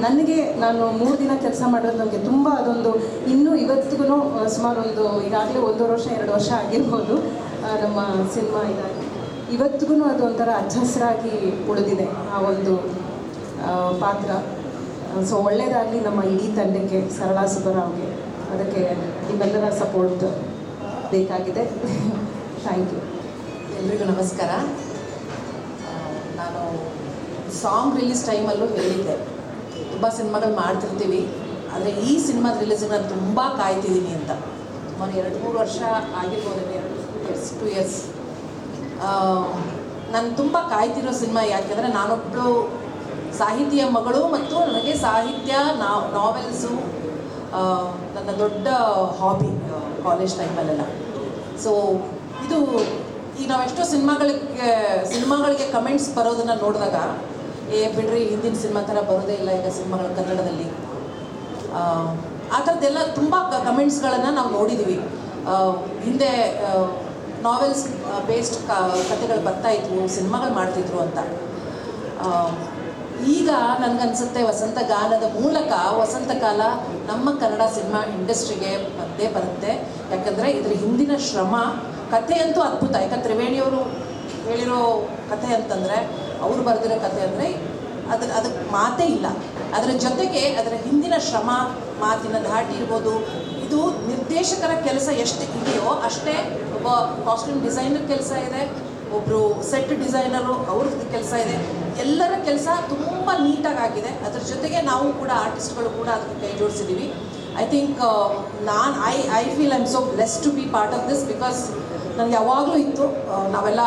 ನನಗೆ ನಾನು 3 ದಿನ ಕೆಲಸ ಮಾಡೋದು ನನಗೆ ತುಂಬ ಅದೊಂದು ಇನ್ನೂ ಇವತ್ತಿಗೂ ಸುಮಾರು ಈಗಾಗಲೇ 1.5 ವರ್ಷ 2 ವರ್ಷ ಆಗಿರ್ಬೋದು ನಮ್ಮ ಸಿನಿಮಾ ಇದಾಗಿ. ಇವತ್ತಿಗೂ ಅದು ಒಂಥರ ಅಚ್ಚಹಸಿರಾಗಿ ಉಳಿದಿದೆ ಆ ಒಂದು ಪಾತ್ರ. ಸೊ ಒಳ್ಳೆಯದಾಗಲಿ ನಮ್ಮ ಇಡೀ ತಂಡಕ್ಕೆ, ಸರಳ ಸುಬ್ಬರಾವ್ಗೆ. ಅದಕ್ಕೆ ನಿಮ್ಮೆಲ್ಲರ ಸಪೋರ್ಟ್ ಬೇಕಾಗಿದೆ. Thank you. ಎಲ್ರಿಗೂ ನಮಸ್ಕಾರ. ನಾನು ಸಾಂಗ್ ರಿಲೀಸ್ ಟೈಮಲ್ಲೂ ಹೇಳಿದ್ದೆ, ತುಂಬ ಸಿನಿಮಾಗಳು ಮಾಡ್ತಿರ್ತೀವಿ, ಆದರೆ ಈ ಸಿನಿಮಾದ ರಿಲೀಸಿಗೆ ನಾನು ತುಂಬ ಕಾಯ್ತಿದ್ದೀನಿ ಅಂತ. ಸುಮಾರು 2-3 ವರ್ಷ ಆಗಿರ್ಬೋದು, 2 ಇಯರ್ಸ್. ನಾನು ತುಂಬ ಕಾಯ್ತಿರೋ ಸಿನಿಮಾ ಯಾಕೆಂದರೆ ನಾನೊಬ್ಬಳು ಸಾಹಿತ್ಯ ಮಗಳು ಮತ್ತು ನನಗೆ ಸಾಹಿತ್ಯ ನಾವೆಲ್ಸು ನನ್ನ ದೊಡ್ಡ ಹಾಬಿ ಕಾಲೇಜ್ ಟೈಮಲ್ಲೆಲ್ಲ. ಸೊ ಇದು ಈಗ ನಾವೆಷ್ಟೋ ಸಿನಿಮಾಗಳಿಗೆ ಕಮೆಂಟ್ಸ್ ಬರೋದನ್ನು ನೋಡಿದಾಗ ಬಿಡ್ರಿ ಹಿಂದಿನ ಸಿನಿಮಾ ಥರ ಬರೋದೇ ಇಲ್ಲ ಈಗ ಸಿನಿಮಾಗಳು ಕನ್ನಡದಲ್ಲಿ, ಆ ಥರದ್ದೆಲ್ಲ ತುಂಬ ಕಮೆಂಟ್ಸ್ಗಳನ್ನು ನಾವು ನೋಡಿದ್ದೀವಿ. ಹಿಂದೆ ನಾವೆಲ್ಸ್ ಬೇಸ್ಡ್ ಕಥೆಗಳು ಬರ್ತಾಯಿದ್ವು, ಸಿನಿಮಾಗಳು ಮಾಡ್ತಿದ್ರು ಅಂತ. ಈಗ ನನಗನ್ಸುತ್ತೆ ವಸಂತ ಗಾನದ ಮೂಲಕ ವಸಂತಕಾಲ ನಮ್ಮ ಕನ್ನಡ ಸಿನಿಮಾ ಇಂಡಸ್ಟ್ರಿಗೆ ಬಂದೇ ಬರುತ್ತೆ. ಯಾಕಂದರೆ ಇದ್ರ ಹಿಂದಿನ ಶ್ರಮ, ಕಥೆಯಂತೂ ಅದ್ಭುತ. ಯಾಕಂದ್ರೆ ತ್ರಿವೇಣಿಯವರು ಹೇಳಿರೋ ಕಥೆ ಅಂತಂದರೆ, ಅವರು ಬರೆದಿರೋ ಕಥೆ ಅಂದರೆ ಅದಕ್ಕೆ ಮಾತೇ ಇಲ್ಲ. ಅದರ ಜೊತೆಗೆ ಅದರ ಹಿಂದಿನ ಶ್ರಮ, ಮಾತಿನ ಧಾಟಿ ಇರ್ಬೋದು, ಇದು ನಿರ್ದೇಶಕರ ಕೆಲಸ ಎಷ್ಟು ಇದೆಯೋ ಅಷ್ಟೇ ಒಬ್ಬ ಕಾಸ್ಟ್ಯೂಮ್ ಡಿಸೈನರ್ ಕೆಲಸ ಇದೆ, ಒಬ್ಬರು ಸೆಟ್ ಡಿಸೈನರು ಅವ್ರದ್ದು ಕೆಲಸ ಇದೆ. ಎಲ್ಲರ ಕೆಲಸ ತುಂಬ ನೀಟಾಗಿ ಆಗಿದೆ. ಅದ್ರ ಜೊತೆಗೆ ನಾವು ಕೂಡ ಆರ್ಟಿಸ್ಟ್ಗಳು ಕೂಡ ಅದಕ್ಕೆ ಕೈ ಜೋಡಿಸಿದ್ದೀವಿ. I think I feel I am so bless to be part of this, because ನನಗೆ ಯಾವಾಗಲೂ ಇತ್ತು, ನಾವೆಲ್ಲ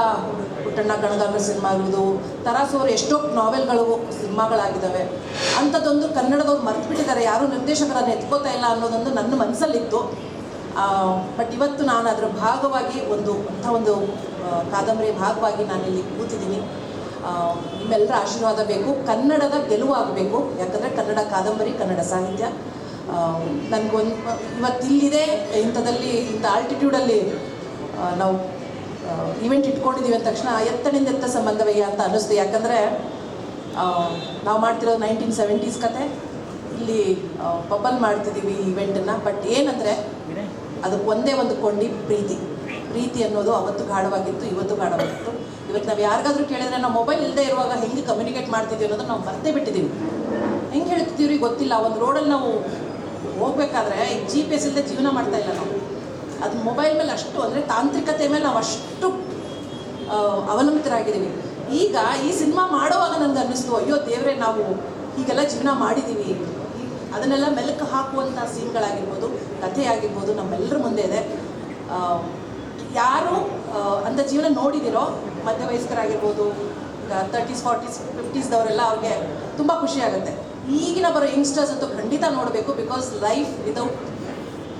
ಪುಟ್ಟಣ್ಣ ಗಣಗಾರರ ಸಿನಿಮಾ ಇರ್ಬೋದು, ತರಾಸು ಅವರು ಎಷ್ಟೋ ನಾವೆಲ್ಗಳು ಸಿನಿಮಾಗಳಾಗಿದ್ದಾವೆ, ಅಂಥದ್ದೊಂದು ಕನ್ನಡದವ್ರು ಮರ್ತು ಬಿಟ್ಟಿದ್ದಾರೆ, ಯಾರೂ ನಿರ್ದೇಶಕರನ್ನು ಎತ್ಕೋತಾ ಇಲ್ಲ ಅನ್ನೋದೊಂದು ನನ್ನ ಮನಸ್ಸಲ್ಲಿತ್ತು. ಬಟ್ ಇವತ್ತು ನಾನು ಅದರ ಭಾಗವಾಗಿ ಅಂಥ ಒಂದು ಕಾದಂಬರಿ ಭಾಗವಾಗಿ ನಾನಿಲ್ಲಿ ಕೂತಿದ್ದೀನಿ. ನಿಮ್ಮೆಲ್ಲರ ಆಶೀರ್ವಾದ ಬೇಕು, ಕನ್ನಡದ ಗೆಲುವಾಗಬೇಕು. ಯಾಕಂದರೆ ಕನ್ನಡ ಕಾದಂಬರಿ, ಕನ್ನಡ ಸಾಹಿತ್ಯ ನನಗೊಂದು ಇವತ್ತಿಲ್ಲಿದೆ, ಇಂಥ ಆಲ್ಟಿಟ್ಯೂಡಲ್ಲಿ ನಾವು ಇವೆಂಟ್ ಇಟ್ಕೊಂಡಿದ್ದೀವಿ ಅಂದ ತಕ್ಷಣ ಎತ್ತನಿಂದ ಎತ್ತ ಸಂಬಂಧವಯ್ಯ ಅಂತ ಅನ್ನಿಸ್ತು. ಯಾಕಂದರೆ ನಾವು ಮಾಡ್ತಿರೋದು 1970s ಕತೆ, ಇಲ್ಲಿ ಪಬ್ಬಲ್ ಮಾಡ್ತಿದ್ದೀವಿ ಈ ಇವೆಂಟನ್ನು. ಬಟ್ ಏನಂದರೆ ಅದಕ್ಕೆ ಒಂದೇ ಒಂದು ಕೊಂಡಿ ಪ್ರೀತಿ ಅನ್ನೋದು ಅವತ್ತು ಗಾಢವಾಗಿತ್ತು, ಇವತ್ತು ಗಾಢವಾಗಿತ್ತು. ಇವತ್ತು ನಾವು ಯಾರಿಗಾದ್ರೂ ಕೇಳಿದರೆ ನಾವು ಮೊಬೈಲ್ ಇಲ್ಲದೆ ಇರುವಾಗ ಹೆಂಗೆ ಕಮ್ಯುನಿಕೇಟ್ ಮಾಡ್ತಿದ್ದೀವಿ ಅನ್ನೋದು ನಾವು ಮರ್ತೇ ಬಿಟ್ಟಿದ್ದೀವಿ. ಹೆಂಗೆ ಹೇಳ್ತಿದ್ದೀವಿ ಗೊತ್ತಿಲ್ಲ. ಒಂದು ರೋಡಲ್ಲಿ ನಾವು ಹೋಗ್ಬೇಕಾದ್ರೆ ಈಗ GPS ಇಲ್ಲದೆ ಜೀವನ ಮಾಡ್ತಾ ಇಲ್ಲ ನಾವು. ಅದು ಮೊಬೈಲ್ ಮೇಲೆ ಅಷ್ಟು, ಅಂದರೆ ತಾಂತ್ರಿಕತೆ ಮೇಲೆ ನಾವು ಅಷ್ಟು ಅವಲಂಬಿತರಾಗಿದ್ದೀವಿ. ಈಗ ಈ ಸಿನಿಮಾ ಮಾಡುವಾಗ ನನಗೆ ಅನ್ನಿಸ್ತು, ಅಯ್ಯೋ ದೇವರೇ, ನಾವು ಹೀಗೆಲ್ಲ ಜೀವನ ಮಾಡಿದ್ದೀವಿ. ಅದನ್ನೆಲ್ಲ ಮೆಲುಕು ಹಾಕುವಂಥ ಸೀನ್ಗಳಾಗಿರ್ಬೋದು, ಕಥೆ ಆಗಿರ್ಬೋದು, ನಮ್ಮೆಲ್ಲರ ಮುಂದೆ ಇದೆ. ಯಾರು ಅಂಥ ಜೀವನ ನೋಡಿದಿರೋ, ಮಧ್ಯವಯಸ್ಕರಾಗಿರ್ಬೋದು, ಈಗ 30s 40s 50s ಅವ್ರಿಗೆ ತುಂಬ ಖುಷಿ ಆಗುತ್ತೆ. ಈಗಿನ ಬರೋ ಯಂಗ್ಸ್ಟರ್ಸ್ ಅಂತೂ ಖಂಡಿತ ನೋಡಬೇಕು, because life without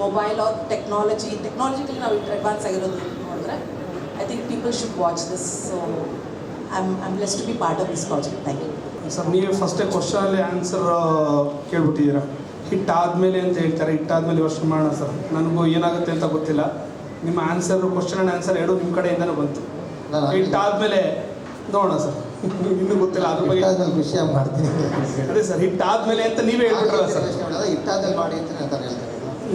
mobile or technologically ನಾವು ಅಡ್ವಾನ್ಸ್ ಆಗಿರೋದು ನೋಡಿದ್ರೆ I think people should watch this. So I am blessed to be part of this project. Thank you sir. ನೀವು ಫಸ್ಟೇ ಕ್ವಶನಲ್ಲಿ ಆನ್ಸರ್ ಕೇಳ್ಬಿಟ್ಟಿದ್ದೀರಾ. ಹಿಟ್ ಆದಮೇಲೆ ಅಂತ ಹೇಳ್ತಾರೆ, ಹಿಟ್ ಆದಮೇಲೆ ಯೋಚನೆ ಮಾಡೋಣ ಸರ್. ನನಗೂ ಏನಾಗುತ್ತೆ ಅಂತ ಗೊತ್ತಿಲ್ಲ. ನಿಮ್ಮ ಆನ್ಸರ್, ಕ್ವಶನ್ ಆ್ಯಂಡ್ ಆನ್ಸರ್ ಎರಡೂ ನಿಮ್ಮ ಕಡೆಯಿಂದಲೂ ಬಂತು. ಹಿಟ್ ಆದಮೇಲೆ ನೋಡೋಣ ಸರ್, ಇನ್ನೂ ಗೊತ್ತಿಲ್ಲ ಅದ್ರ ಬಗ್ಗೆ. ಖುಷಿಯಾಗಿ ಮಾಡ್ತೀನಿ. ಅದೇ ಸರ್, ಹಿಟ್ ಆದಮೇಲೆ ಅಂತ ನೀವೇ ಹೇಳ್ಬಿಟ್ರಲ್ಲ ಸರ್. ಹಿಟ್ಟಾದ್ಮೇಲೆ ಮಾಡಿ ಅಂತ ಹೇಳ್ತಾರೆ.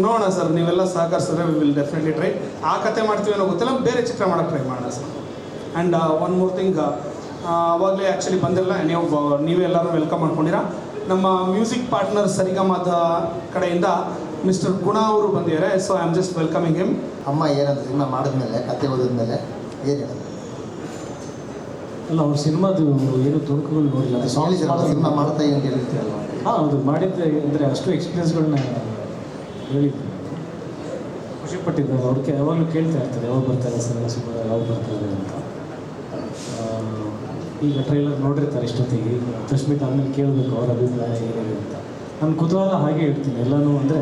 ನೋಡೋಣ ಸರ್, ನೀವೆಲ್ಲ ಸಹಕರಿಸಿದ್ರೆ ವಿ ವಿಲ್ ಡೆಫಿನೆಟ್ಲಿ ಟ್ರೈ. ಆ ಕತೆ ಮಾಡ್ತೀವಿ ಅನ್ನೋ ಗೊತ್ತಿಲ್ಲ, ಬೇರೆ ಚಿತ್ರ ಮಾಡೋಕ್ಕೆ ಟ್ರೈ ಮಾಡೋಣ sir. And one more thing, ಆವಾಗಲೇ ಆ್ಯಕ್ಚುಲಿ ಬಂದಿರಲ್ಲ, ನೀವೇ ಎಲ್ಲರೂ ವೆಲ್ಕಮ್ ಮಾಡ್ಕೊಂಡಿರಾ. ನಮ್ಮ ಮ್ಯೂಸಿಕ್ ಪಾರ್ಟ್ನರ್ ಸರಿಗಮದ ಕಡೆಯಿಂದ ಮಿಸ್ಟರ್ ಗುಣ ಅವರು ಬಂದಿದ್ದಾರೆ. So I am just welcoming him. ಅಮ್ಮ ಏನಂತ ಸಿನಿಮಾ ಮಾಡಿದ್ಮೇಲೆ, ಕತೆ ಓದಿದ್ಮೇಲೆ ಏನು ಹೇಳೋದು? ಅಲ್ಲ, ಅವ್ರ ಸಿನಿಮಾದು ಏನು ತುಣುಕುಗಳು ನೋಡಿಲ್ಲ. ಅದು ಸಿನಿಮಾ ಮಾಡ್ತಾ ಅಂತ ಹೇಳಿರ್ತೀರಲ್ಲ. ಹಾಂ, ಅದು ಮಾಡಿದ್ದೆ ಅಂದರೆ ಅಷ್ಟು ಎಕ್ಸ್ಪೀರಿಯನ್ಸ್ಗಳನ್ನ ಹೇಳಿದ್ರು, ಖುಷಿಪಟ್ಟಿದ್ದಾರೆ. ಅವ್ರಿಗೆ ಯಾವಾಗಲೂ ಕೇಳ್ತಾ ಇರ್ತಾರೆ, ಯಾವಾಗ ಬರ್ತಾರೆ ಸರ್ ಸುಮಾರು, ಯಾವಾಗ ಬರ್ತಾರೆ ಅಂತ. ಈಗ ಟ್ರೈಲರ್ ನೋಡಿರ್ತಾರೆ ಇಷ್ಟೊತ್ತಿಗೆ, ಪ್ರೆಸ್ ಮೀಟ್ ಆದಮೇಲೆ ಕೇಳಬೇಕು ಅವ್ರ ಅಭಿಪ್ರಾಯ ಏನಿದೆ ಅಂತ. ನನ್ನ ಕುತೂಹಲ ಹಾಗೆ ಇರ್ತೀನಿ ಎಲ್ಲನೂ, ಅಂದರೆ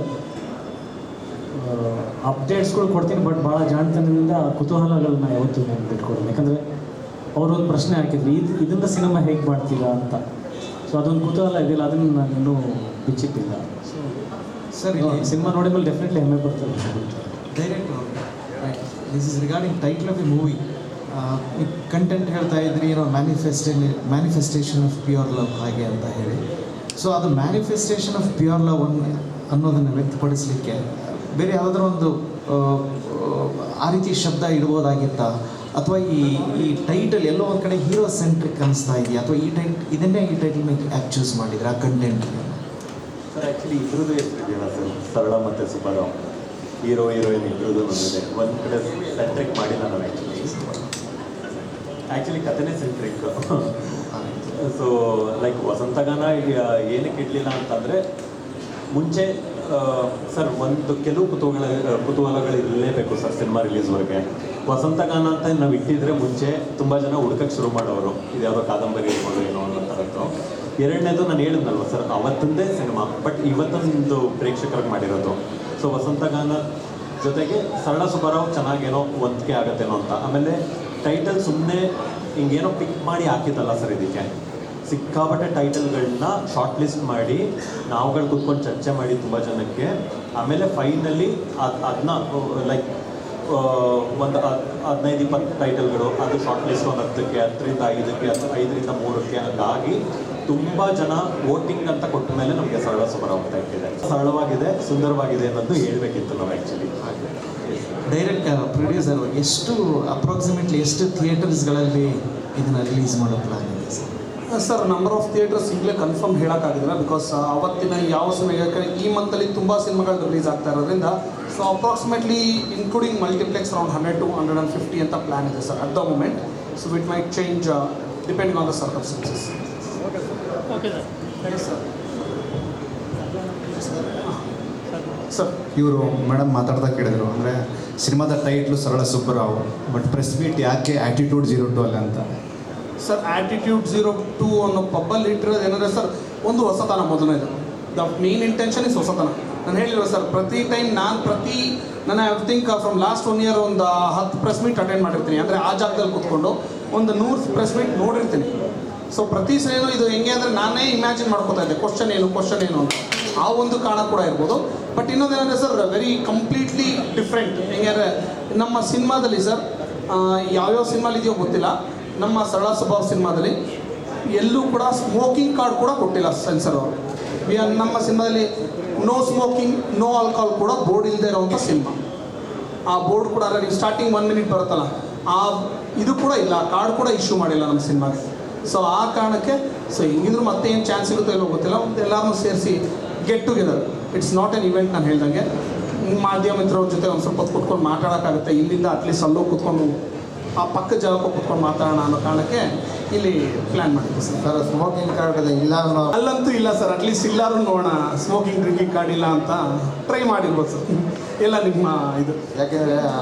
ಅಪ್ಡೇಟ್ಸ್ಗಳು ಕೊಡ್ತೀನಿ, ಬಟ್ ಭಾಳ ಜಾಣತನದಿಂದ ಕುತೂಹಲಗಳನ್ನ ಯಾವತ್ತೂ ನಾನು ಬಿಟ್ಕೊಡೋಣ. ಯಾಕಂದರೆ ಅವರೊಂದು ಪ್ರಶ್ನೆ ಹಾಕಿದ್ರು, ಇದರಿಂದ ಸಿನಿಮಾ ಹೇಗೆ ಮಾಡ್ತೀರಾ ಅಂತ. ಸೊ ಅದೊಂದು ಕುತೂಹಲ ಇದೆಯಲ್ಲ, ಅದನ್ನು ನಾನು ಇನ್ನೂ ಬಿಚ್ಚಿಟ್ಟಿಲ್ಲ. ಸರ್, ಸಿನಿಮಾ ನೋಡಿದ ಮೇಲೆ ಡೆಫಿನೆಟ್ಲಿ ಹೆಮ್ಮೆ ಪಡ್ತಾರೆ. Director, this is regarding title of A movie. Content ಹೇಳ್ತಾ ಇದ್ರಿ ಏನೋ ಮ್ಯಾನಿಫೆಸ್ಟೇಷನ್ ಆಫ್ ಪ್ಯೂರ್ ಲವ್ ಹಾಗೆ ಅಂತ ಹೇಳಿ. ಸೊ ಅದು ಮ್ಯಾನಿಫೆಸ್ಟೇಷನ್ ಆಫ್ ಪ್ಯೂರ್ ಲವ್ ಅನ್ನೋದನ್ನು ವ್ಯಕ್ತಪಡಿಸಲಿಕ್ಕೆ ಬೇರೆ ಯಾವುದಾದ್ರೂ ಒಂದು ಆ ರೀತಿ ಶಬ್ದ ಇಡ್ಬೋದಾಗಿತ್ತಾ, ಅಥವಾ ಈ ಟೈಟಲ್ ಎಲ್ಲೋ ಒಂದು ಕಡೆ ಹೀರೋ ಸೆಂಟ್ರಿಕ್ ಅನಿಸ್ತಾ ಇದೆಯಾ, ಅಥವಾ ಇದನ್ನೇ ಈ ಟೈಟಲ್ ಮೇಲೆ ಯಾಕೆ ಚೂಸ್ ಮಾಡಿದ್ರೆ ಆ ಕಂಟೆಂಟ್? ಸರ್, ಆ್ಯಕ್ಚುಲಿ ಇಬ್ಬರದ್ದು ಹೆಸರಿದೆಯಲ್ಲ ಸರ್, ಸರಳ ಮತ್ತು ಸುಬ್ಬರಾವ್, ಹೀರೋ ಹೀರೋಯಿನ್ ಇಬ್ಬರದ್ದು ಬಂದಿದೆ. ಒಂದು ಕಡೆ ಸೆಂಟ್ರಿಕ್ ಮಾಡಿಲ್ಲ ನಾವು. ಆ್ಯಕ್ಚುಲಿ ಕಥೆನೇ ಸೆಂಟ್ರಿಕ್. ಸೊ ಲೈಕ್ ವಸಂತಗಾನ ಏನಕ್ಕೆ ಇಡಲಿಲ್ಲ ಅಂತಂದರೆ, ಮುಂಚೆ ಸರ್ ಒಂದು ಕೆಲವು ಕುತೂಹಲಗಳು ಇರಲೇಬೇಕು ಸರ್ ಸಿನಿಮಾ ರಿಲೀಸ್ವರೆಗೆ. ವಸಂತಗಾನ ಅಂತ ನಾವು ಇಟ್ಟಿದ್ರೆ ಮುಂಚೆ ತುಂಬ ಜನ ಹುಡುಕಕ್ಕೆ ಶುರು ಮಾಡೋರು, ಇದು ಯಾವುದೋ ಕಾದಂಬರಿ ಇರ್ಬೋದು ಏನೋ ಅನ್ನೋ ಥರದ್ದು. ಎರಡನೇದು ನಾನು ಹೇಳಿದ್ನಲ್ವ ಸರ್, ಅವತ್ತಂದೇ ಸಿನಿಮಾ, ಬಟ್ ಇವತ್ತೊಂದು ಪ್ರೇಕ್ಷಕರಿಗೆ ಮಾಡಿರೋದು. ಸೊ ವಸಂತಗಾನ ಜೊತೆಗೆ ಸರಳ ಸುಬ್ಬರಾವ್ ಚೆನ್ನಾಗೇನೋ ಹೊಂದಿಕೆ ಆಗುತ್ತೇನೋ ಅಂತ. ಆಮೇಲೆ ಟೈಟಲ್ ಸುಮ್ಮನೆ ಹಿಂಗೇನೋ ಪಿಕ್ ಮಾಡಿ ಹಾಕಿದ್ದಲ್ಲ ಸರ್, ಇದಕ್ಕೆ ಸಿಕ್ಕಾಪಟ್ಟೆ ಟೈಟಲ್ಗಳನ್ನ ಶಾರ್ಟ್ ಲಿಸ್ಟ್ ಮಾಡಿ ನಾವುಗಳು ಕೂತ್ಕೊಂಡು ಚರ್ಚೆ ಮಾಡಿ ತುಂಬ ಜನಕ್ಕೆ. ಆಮೇಲೆ ಫೈನಲಿ ಅದನ್ನ ಲೈಕ್ ಒಂದು 15-20 ಟೈಟಲ್ಗಳು, ಅದು ಶಾರ್ಟ್ ಲಿಸ್ಟ್ ಒಂದು 10ಕ್ಕೆ, 10ರಿಂದ 5ಕ್ಕೆ, 5ರಿಂದ 3ಕ್ಕೆ ಹಂಗಾಗಿ ತುಂಬ ಜನ ವೋಟಿಂಗ್ ಅಂತ ಕೊಟ್ಟ ಮೇಲೆ ನಮಗೆ ಸರಳ ಸುಬ್ಬರಾವ್ ಅಂತ ಇಟ್ಟಿದೆ. ಸರಳವಾಗಿದೆ, ಸುಂದರವಾಗಿದೆ ಅನ್ನೋದು ಹೇಳ್ಬೇಕಿತ್ತು ನಾವು ಆ್ಯಕ್ಚುಲಿ. ಪ್ರೊಡ್ಯೂಸರು ಅಪ್ರಾಕ್ಸಿಮೇಟ್ಲಿ ಎಷ್ಟು ಥಿಯೇಟರ್ಸ್ಗಳಲ್ಲಿ ಇದನ್ನು ರಿಲೀಸ್ ಮಾಡೋ ಪ್ಲಾನ್ ಇದೆ sir? Sir number of theatres ಈಗಲೇ ಕನ್ಫರ್ಮ್ ಹೇಳೋಕ್ಕಾಗಿಲ್ಲ, ಬಿಕಾಸ್ ಅವತ್ತಿನ ಯಾವ ಸಿನಿಮಾ ಈ ಮಂತಲ್ಲಿ ತುಂಬ ಸಿನಿಮಾಗಳು ರಿಲೀಸ್ ಆಗ್ತಾ ಇರೋದ್ರಿಂದ. So approximately including multiplex around 100 to 150 ಅಂತ ಪ್ಲಾನ್ ಇದೆ sir at the moment. So it might change depending on the circumstances. Sir ಇವರು ಮೇಡಮ್ ಮಾತಾಡ್ತಾ ಕೇಳಿದ್ರು, ಅಂದರೆ ಸಿನಿಮಾದ title Sarala Subbarao, but press meet ಯಾಕೆ ಆ್ಯಟಿಟ್ಯೂಡ್ 02 ಅಲ್ಲ ಅಂತ. ಸರ್ ಆ್ಯಟಿಟ್ಯೂಡ್ 02 ಅನ್ನೋ ಪಬ್ಬಲ್ಲಿ ಇಟ್ಟಿರೋದು ಏನಂದರೆ ಸರ್ ಒಂದು ಹೊಸತನ. ಮೊದಲನೇದು ದ ಮೇನ್ ಇಂಟೆನ್ಷನ್ ಇಸ್ ಹೊಸತನ. ನಾನು ಹೇಳಿಲ್ವ ಸರ್, ಪ್ರತಿ ಟೈಮ್ ನಾನು I think from last 1 year ಒಂದು 10 ಪ್ರೆಸ್ ಮೀಟ್ ಅಟೆಂಡ್ ಮಾಡಿರ್ತೀನಿ. ಅಂದರೆ ಆ ಜಾಗದಲ್ಲಿ ಕೂತ್ಕೊಂಡು ಒಂದು 100 ಪ್ರೆಸ್ ಮೀಟ್ ನೋಡಿರ್ತೀನಿ. ಸೊ ಪ್ರತಿ ಸರಿನೂ ಇದು ಹೆಂಗೆ ಅಂದರೆ ನಾನೇ ಇಮ್ಯಾಜಿನ್ ಮಾಡ್ಕೋತಾ ಇದ್ದೆ ಕ್ವಶನ್ ಏನು ಅಂತ. ಆ ಒಂದು ಕಾರಣ ಕೂಡ ಇರ್ಬೋದು. ಬಟ್ ಇನ್ನೊಂದೇನೆಂದರೆ ಸರ್ ವೆರಿ ಕಂಪ್ಲೀಟ್ಲಿ ಡಿಫ್ರೆಂಟ್. ಹೆಂಗೆ ಅಂದರೆ ನಮ್ಮ ಸಿನಿಮಾದಲ್ಲಿ ಸರ್ ಯಾವ್ಯಾವ ಸಿನಿಮಾಲಿ ಇದೆಯೋ ಗೊತ್ತಿಲ್ಲ, ನಮ್ಮ ಸರಳ ಸ್ವಭಾವ ಸಿನಿಮಾದಲ್ಲಿ ಎಲ್ಲೂ ಕೂಡ ಸ್ಮೋಕಿಂಗ್ ಕಾರ್ಡ್ ಕೂಡ ಕೊಟ್ಟಿಲ್ಲ ಸೆನ್ಸರ್ ಅವರು. ನಮ್ಮ ಸಿನಿಮಾದಲ್ಲಿ ನೋ ಸ್ಮೋಕಿಂಗ್ ನೋ ಆಲ್ಕೋಹಾಲ್ ಕೂಡ ಬೋರ್ಡ್ ಇಲ್ಲದೆ ಇರೋವಂಥ ಸಿನಿಮಾ. ಆ ಬೋರ್ಡ್ ಕೂಡ ನೀವು ಸ್ಟಾರ್ಟಿಂಗ್ 1 minute ಬರುತ್ತಲ್ಲ, ಆ ಇದು ಕೂಡ ಇಲ್ಲ, ಆ ಕಾರ್ಡ್ ಕೂಡ ಇಶ್ಯೂ ಮಾಡಿಲ್ಲ ನಮ್ಮ ಸಿನಿಮಾಗೆ. ಸೊ ಆ ಕಾರಣಕ್ಕೆ ಸೊ ಹಿಂಗಿದ್ರು ಮತ್ತೆ ಏನು ಚಾನ್ಸ್ ಇರುತ್ತೋ ಇಲ್ಲೋ ಗೊತ್ತಿಲ್ಲ, ಒಂದು ಎಲ್ಲರನ್ನೂ ಸೇರಿಸಿ get together. It's not an event. ನಾನು ಹೇಳ್ದಂಗೆ ಮಾಧ್ಯಮ ಮಿತ್ರವ್ರ ಜೊತೆ ಒಂದು ಸ್ವಲ್ಪ ಹೊತ್ತು ಕೂತ್ಕೊಂಡು ಮಾತಾಡೋಕ್ಕಾಗುತ್ತೆ. ಇಲ್ಲಿಂದ ಅಟ್ಲೀಸ್ಟ್ ಅಲ್ಲೂ ಕೂತ್ಕೊಂಡು ಆ ಪಕ್ಕದ ಜಾಗಕ್ಕೆ ಕೂತ್ಕೊಂಡು ಮಾತಾಡೋಣ ಅನ್ನೋ ಕಾರಣಕ್ಕೆ ಇಲ್ಲಿ ಪ್ಲ್ಯಾನ್ ಮಾಡಿದ್ವಿ ಸರ್. ಸ್ಮೋಕಿಂಗ್ ಕಾರ್ಡ್ ಇಲ್ಲ ಅಲ್ಲಂತೂ ಇಲ್ಲ ಸರ್. ಅಟ್ಲೀಸ್ಟ್ ಇಲ್ಲಾರು ನೋಡೋಣ, ಸ್ಮೋಕಿಂಗ್ ಡ್ರಿಂಕಿಂಗ್ ಕಾರ್ಡ್ ಇಲ್ಲ ಅಂತ ಟ್ರೈ ಮಾಡಿರ್ಬೋದು ಸರ್. ಎಲ್ಲ ನಿಮ್ಮ ಇದು ಯಾಕೆಂದರೆ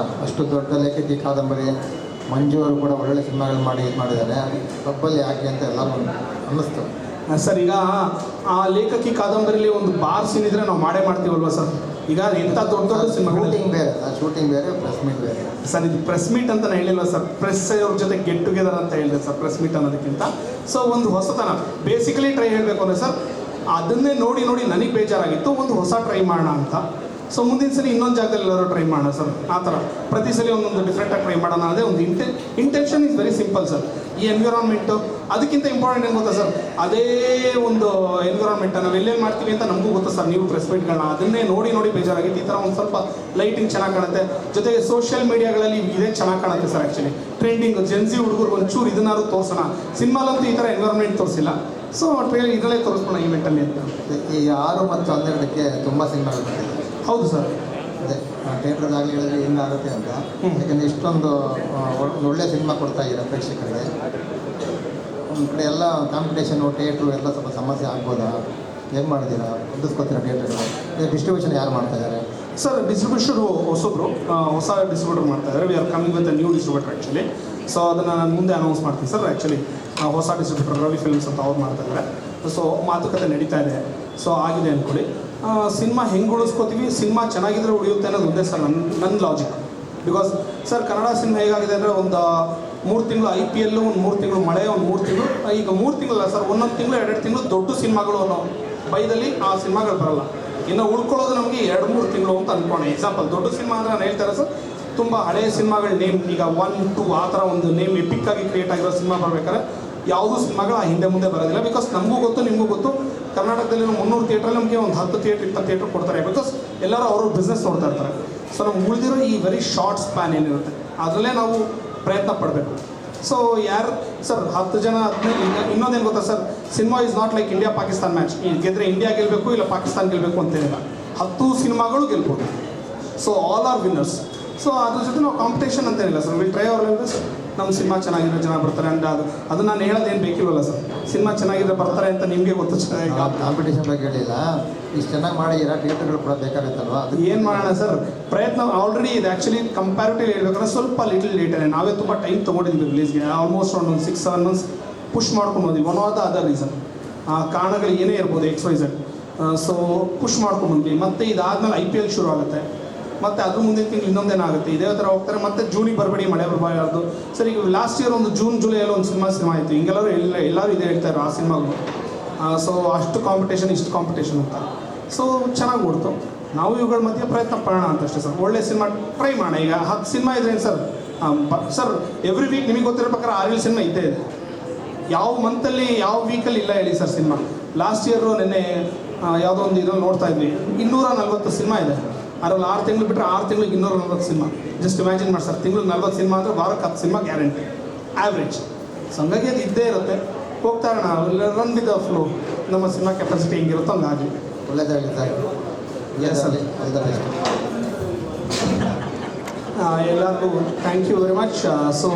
ಅಷ್ಟು ದೊಡ್ಡ ಲೇಖಕಿ ಕಾದಂಬರಿ ಮಂಜು ಅವರು ಕೂಡ ಒಳ್ಳೊಳ್ಳೆ ಸಿನಿಮಾಗಳು ಮಾಡಿದ್ದಾರೆ. ಪಬ್ಬಲ್ಲಿ ಯಾಕೆ ಅಂತ ಎಲ್ಲರೂ ಅನ್ನಿಸ್ತು ಸರ್. ಈಗ ಆ ಲೇಖಕಿ ಕಾದಂಬರಿಲಿ ಒಂದು ಬಾರ್ ಸೀನ್ ಇದ್ರೆ ನಾವು ಮಾಡ್ತೀವಲ್ವ ಸರ್. ಈಗ ಎಂಥ ದೊಡ್ಡ ಸಿನಿಮಾ ಶೂಟಿಂಗ್ ಬೇರೆ ಪ್ರೆಸ್ ಮೀಟ್ ಬೇರೆ ಸರ್. ಇದು ಪ್ರೆಸ್ ಮೀಟ್ ಅಂತ ನಾನು ಹೇಳಿಲ್ವ ಸರ್, ಪ್ರೆಸ್ ಅವ್ರ ಜೊತೆ ಗೆಟ್ ಟುಗೆದರ್ ಅಂತ ಹೇಳಿದೆ ಸರ್, ಪ್ರೆಸ್ ಮೀಟ್ ಅನ್ನೋದಕ್ಕಿಂತ. ಸೊ ಒಂದು ಹೊಸತನ ಬೇಸಿಕಲಿ ಟ್ರೈ ಹೇಳಬೇಕು ಅಂದರೆ ಸರ್, ಅದನ್ನೇ ನೋಡಿ ನನಗೆ ಬೇಜಾರಾಗಿತ್ತು, ಒಂದು ಹೊಸ ಟ್ರೈ ಮಾಡೋಣ ಅಂತ. ಸೊ ಮುಂದಿನ ಸಲ ಇನ್ನೊಂದು ಜಾಗದಲ್ಲಿ ಎಲ್ಲರೂ ಟ್ರೈ ಮಾಡೋಣ ಸರ್. ಆ ಥರ ಪ್ರತಿ ಸಲ ಒಂದೊಂದು ಡಿಫ್ರೆಂಟಾಗಿ ಟ್ರೈ ಮಾಡೋಣ ಅನ್ನೋದೇ ಒಂದು intention is very simple sir. ಈ ಎನ್ವಿರಾನ್ಮೆಂಟು ಅದಕ್ಕಿಂತ ಇಂಪಾರ್ಟೆಂಟ್ ಏನು ಗೊತ್ತಾ ಸರ್, ಅದೇ ಒಂದು ಎನ್ವಿರಾನ್ಮೆಂಟ್ ನಾವು ಎಲ್ಲೇನು ಮಾಡ್ತೀವಿ ಅಂತ ನಮಗೂ ಗೊತ್ತಾ ಸರ್. ನೀವು ಪ್ರೆಸ್ ಮೀಟ್ಗಳನ್ನ ಅದನ್ನೇ ನೋಡಿ ಬೇಜಾರಾಗಿತ್ತು. ಈ ಥರ ಒಂದು ಸ್ವಲ್ಪ ಲೈಟಿಂಗ್ ಚೆನ್ನಾಗಿ ಕಾಣುತ್ತೆ, ಜೊತೆಗೆ ಸೋಷಿಯಲ್ ಮೀಡಿಯಾಗಳಲ್ಲಿ ಇದೇ ಚೆನ್ನಾಗಿ ಕಾಣುತ್ತೆ ಸರ್. ಆ್ಯಕ್ಚುಲಿ ಟ್ರೆಂಡಿಂಗ್ ಜೆನ್ಸಿ ಹುಡುಗರು ಒಂಚೂರು ಇದನ್ನಾದ್ರು ತೋರಿಸೋಣ. ಸಿನಿಮಾಲಂತೂ ಈ ಥರ ಎನ್ವಿರಾನ್ಮೆಂಟ್ ತೋರಿಸಿಲ್ಲ. ಸೊ ಇದರಲ್ಲೇ ತೋರಿಸ್ಬೋಣ ಈವೆಂಟಲ್ಲಿ ಅಂತ. ಈ 6 ಮತ್ತು 12ಕ್ಕೆ ತುಂಬ ಸಿನಿಮಾಗಳು ಬಂದಿದೆ. ಹೌದು ಸರ್. ಅದೇ ಥಿಯೇಟ್ರದಾಗಲಿ ಹೇಳಿದ್ರೆ ಹೆಂಗಾಗುತ್ತೆ ಅಂತ. ಯಾಕಂದರೆ ಇಷ್ಟೊಂದು ಒಳ್ಳೆ ಸಿನಿಮಾ ಕೊಡ್ತಾ ಇದ್ದಾರೆ ಪ್ರೇಕ್ಷಕರಿಗೆ. ಒಂದು ಕಡೆ ಎಲ್ಲ ಕಾಂಪಿಟೇಷನು ಥಿಯೇಟ್ರು ಎಲ್ಲ ಸ್ವಲ್ಪ ಸಮಸ್ಯೆ ಆಗ್ಬೋದಾ? ಏನು ಮಾಡಿದ್ದೀರಾ? ಹೊಂದಿಸ್ಕೊತೀರಾ ಥಿಯೇಟ್ರ್ಗಳು? ಡಿಸ್ಟ್ರಿಬ್ಯೂಷನ್ ಯಾರು ಮಾಡ್ತಾ ಇದ್ದಾರೆ ಸರ್? ಡಿಸ್ಟ್ರಿಬ್ಯೂಷರು ಹೊಸ ಡಿಸ್ಟ್ರಿಬ್ಯೂಟರ್ ಮಾಡ್ತಾ ಇದ್ದಾರೆ. We are coming with a new distributor actually. So ಅದನ್ನು ನಾನು ಮುಂದೆ ಅನೌನ್ಸ್ ಮಾಡ್ತೀನಿ ಸರ್. ಆ್ಯಕ್ಚುಲಿ ಹೊಸ ಡಿಸ್ಟ್ರಿಬ್ಯೂಟರ್ ರವಿ ಫಿಲ್ಮ್ಸ್ ಅಂತ ಅವ್ರು ಮಾಡ್ತಾ ಇದ್ದಾರೆ. ಸೊ ಮಾತುಕತೆ ನಡೀತಾ ಇದೆ. ಸೊ ಆಗಿದೆ ಅಂದ್ಕೊಳ್ಳಿ. ಸಿನಿಮಾ ಹೆಂಗೆ ಉಳಿಸ್ಕೋತೀವಿ, ಸಿನಿಮಾ ಚೆನ್ನಾಗಿದ್ರೆ ಉಳಿಯುತ್ತೆ ಅನ್ನೋದು ಒಂದೇ ಸರ್ ನನ್ನ logic. Because sir Kannada cinema ಹೇಗಾಗಿದೆ ಅಂದರೆ ಒಂದು 3 ತಿಂಗಳು IPL, ಒಂದು 3 ತಿಂಗಳು ಮಳೆ, ಒಂದು 3 ತಿಂಗಳು, ಈಗ 3 ತಿಂಗಳಲ್ಲ ಸರ್, 1 ತಿಂಗಳು 2 ತಿಂಗಳು ದೊಡ್ಡ ಸಿನಿಮಾಗಳು ಅನ್ನೋ ಬೈದಲ್ಲಿ ಆ ಸಿನಿಮಾಗಳು ಬರಲ್ಲ. ಇನ್ನು ಉಳ್ಕೊಳ್ಳೋದು ನಮಗೆ 2-3 ತಿಂಗಳು ಅಂತ ಅಂದ್ಕೊಂಡೆ. ಎಕ್ಸಾಂಪಲ್ ದೊಡ್ಡ ಸಿನಿಮಾ ಅಂದರೆ ನಾನು ಹೇಳ್ತಾರೆ ಸರ್, ತುಂಬ ಹಳೆಯ ಸಿನಿಮಾಗಳ ನೇಮ್ ಈಗ 1, 2 ಆ ಥರ ಒಂದು ನೇಮ್ ಎಪಿಕ್ಕಾಗಿ ಕ್ರಿಯೇಟ್ ಆಗಿರೋ ಸಿನಿಮಾ ಬರಬೇಕಾದ್ರೆ ಯಾವುದೂ ಸಿನಿಮಾಗಳು ಆ ಹಿಂದೆ ಮುಂದೆ ಬರೋದಿಲ್ಲ. ಬಿಕಾಸ್ ನಮಗೂ ಗೊತ್ತು ನಿಮಗೂ ಗೊತ್ತು, ಕರ್ನಾಟಕದಲ್ಲಿ 300 ಥಿಯೇಟ್ರಲ್ಲಿ ನಮಗೆ ಒಂದು 10 ಥಿಯೇಟ್ರ್ 20 ಥಿಯೇಟ್ರ್ ಕೊಡ್ತಾರೆ. ಬಿಕಾಸ್ ಎಲ್ಲರೂ ಅವರು ಬಿಸ್ನೆಸ್ ನೋಡ್ತಾ ಇರ್ತಾರೆ. ಸೊ ನಮ್ಗೆ ಉಳಿದಿರೋ ಈ ವೆರಿ ಶಾರ್ಟ್ ಸ್ಪ್ಯಾನ್ ಏನಿರುತ್ತೆ ಅದರಲ್ಲೇ ನಾವು ಪ್ರಯತ್ನ ಪಡಬೇಕು. ಸೊ ಯಾರು ಸರ್ 10 ಜನ 15 ಇನ್ನೊಂದೇನು ಗೊತ್ತಾ sir, cinema is not like India Pakistan match. ಗೆದ್ದರೆ ಇಂಡಿಯಾ ಗೆಲ್ಲಬೇಕು ಇಲ್ಲ ಪಾಕಿಸ್ತಾನ ಗೆಲ್ಲಬೇಕು ಅಂತೇನಿಲ್ಲ, 10 ಸಿನಿಮಾಗಳು ಗೆಲ್ಬೋದು. So all are winners. So ಅದ್ರ ಜೊತೆ ನಾವು ಕಾಂಪಿಟೇಷನ್ ಅಂತೇನಿಲ್ಲ sir. Will try our levels. ನಮ್ಮ ಸಿನಿಮಾ ಚೆನ್ನಾಗಿರೋ ಜನ ಬರ್ತಾರೆ ಅಂತ ಅದು ನಾನು ಹೇಳೋದೇನು ಬೇಕಿಲ್ವಲ್ಲ ಸರ್. ಸಿನಿಮಾ ಚೆನ್ನಾಗಿದ್ರೆ ಬರ್ತಾರೆ ಅಂತ ನಿಮಗೆ ಗೊತ್ತು. ಕಾಂಪಿಟೇಷನ್ ಬಗ್ಗೆ ಹೇಳಿಲ್ಲ, ಇಷ್ಟು ಚೆನ್ನಾಗಿ ಮಾಡಿದ್ದೀರಾ, ಥಿಯೇಟರ್ಗಳು ಕೂಡ ಬೇಕಾಗುತ್ತಲ್ವಾ? ಅದು ಏನು ಮಾಡೋಣ ಸರ್, ಪ್ರಯತ್ನ ಆಲ್ರೆಡಿ ಇದೆ. ಆ್ಯಕ್ಚುಲಿ ಕಂಪ್ಯಾರಿಟಿವ್ ಹೇಳ್ಬೇಕಾದ್ರೆ ಸ್ವಲ್ಪ ಲಿಟಲ್ ಲೇಟೇ. ನಾವೇ ತುಂಬ ಟೈಮ್ ತೊಗೊಂಡಿದ್ವಿ ರಿಲೀಸ್ಗೆ. ಆಲ್ಮೋಸ್ಟ್ ಒಂದು 6-7 months ಪುಷ್ ಮಾಡ್ಕೊಂಡು ಬಂದ್ವಿ. One of the other reason, ಕಾರಣಗಳು ಏನೇ ಇರ್ಬೋದು XYZ. So push ಮಾಡ್ಕೊಂಡ್ಬಂದ್ವಿ. ಮತ್ತು ಇದಾದಮೇಲೆ IPL ಶುರು ಆಗುತ್ತೆ. ಮತ್ತು ಅದ್ರ ಮುಂದಿನ ತಿಂಗಳು ಇನ್ನೊಂದೇನಾಗುತ್ತೆ, ಇದೇ ಥರ ಹೋಗ್ತಾರೆ. ಮತ್ತು ಜೂನಿಗೆ ಬರಬೇಡಿ, ಮಳೆ ಬರಬಾರ್ದು. ಸರ್ ಈಗ ಲಾಸ್ಟ್ ಇಯರ್ ಒಂದು ಜೂನ್ ಜುಲೈಯಲ್ಲಿ ಒಂದು ಸಿನಿಮಾ ಆಯಿತು. ಹಿಂಗೆಲ್ಲರೂ ಎಲ್ಲರೂ ಇದೇ ಹೇಳ್ತಾರೆ ಆ ಸಿನಿಮಾಗಳು. ಸೊ ಅಷ್ಟು ಕಾಂಪಿಟೇಷನ್ ಇಷ್ಟು ಕಾಂಪಿಟೇಷನ್ ಅಂತ. ಸೊ ಚೆನ್ನಾಗಿ ಓಡ್ತು. ನಾವು ಇವುಗಳ ಮಧ್ಯೆ ಪ್ರಯತ್ನ ಪಡೋಣ ಅಂತ ಅಷ್ಟೇ ಸರ್. ಒಳ್ಳೆ ಸಿನಿಮಾ ಟ್ರೈ ಮಾಡೋಣ. ಈಗ 10 ಸಿನಿಮಾ ಇದ್ರೇನು ಸರ್? ಸರ್ ಎವ್ರಿ ವೀಕ್ ನಿಮಗೆ ಗೊತ್ತಿರೋ ಪ್ರಕಾರ 6-7 ಸಿನಿಮಾ ಇದ್ದೇ ಇದೆ. ಯಾವ ಮಂತಲ್ಲಿ ಯಾವ ವೀಕಲ್ಲಿ ಇಲ್ಲ ಹೇಳಿ ಸರ್ ಸಿನಿಮಾ. ಲಾಸ್ಟ್ ಇಯರು ನಿನ್ನೆ ಯಾವುದೋ ಒಂದು ಇದರಲ್ಲಿ ನೋಡ್ತಾ ಇದ್ವಿ, 240 ಸಿನಿಮಾ ಇದೆ. ಅದರಲ್ಲಿ 6 ತಿಂಗಳು ಬಿಟ್ಟರೆ 6 ತಿಂಗಳಿಗೆ 240 ಸಿನಿಮಾ. ಜಸ್ಟ್ ಇಮ್ಯಾಜಿನ್ ಮಾಡಿ ಸರ್, ತಿಂಗಳು 40 ಸಿನಿಮಾ ಅಂದರೆ ವಾರಕ್ಕೆ 10 ಸಿನಿಮಾ ಗ್ಯಾರಂಟಿ ಆ್ಯಾವ್ರೇಜ್. ಸೊ ಹಂಗಾಗಿ ಅದು ಇದ್ದೇ ಇರುತ್ತೆ. ಹೋಗ್ತಾ ಇರೋಣ, ರನ್ ವಿತ್ ದ ಫ್ಲೋ. ನಮ್ಮ ಸಿನಿಮಾ ಕೆಪಾಸಿಟಿ ಹೆಂಗಿರುತ್ತೋ ಹಂಗಾಗಿ. ಒಳ್ಳೆಯದಾಗಲಿ ಸರ್. Yes, sir. ಎಲ್ಲರಿಗೂ thank you very much. So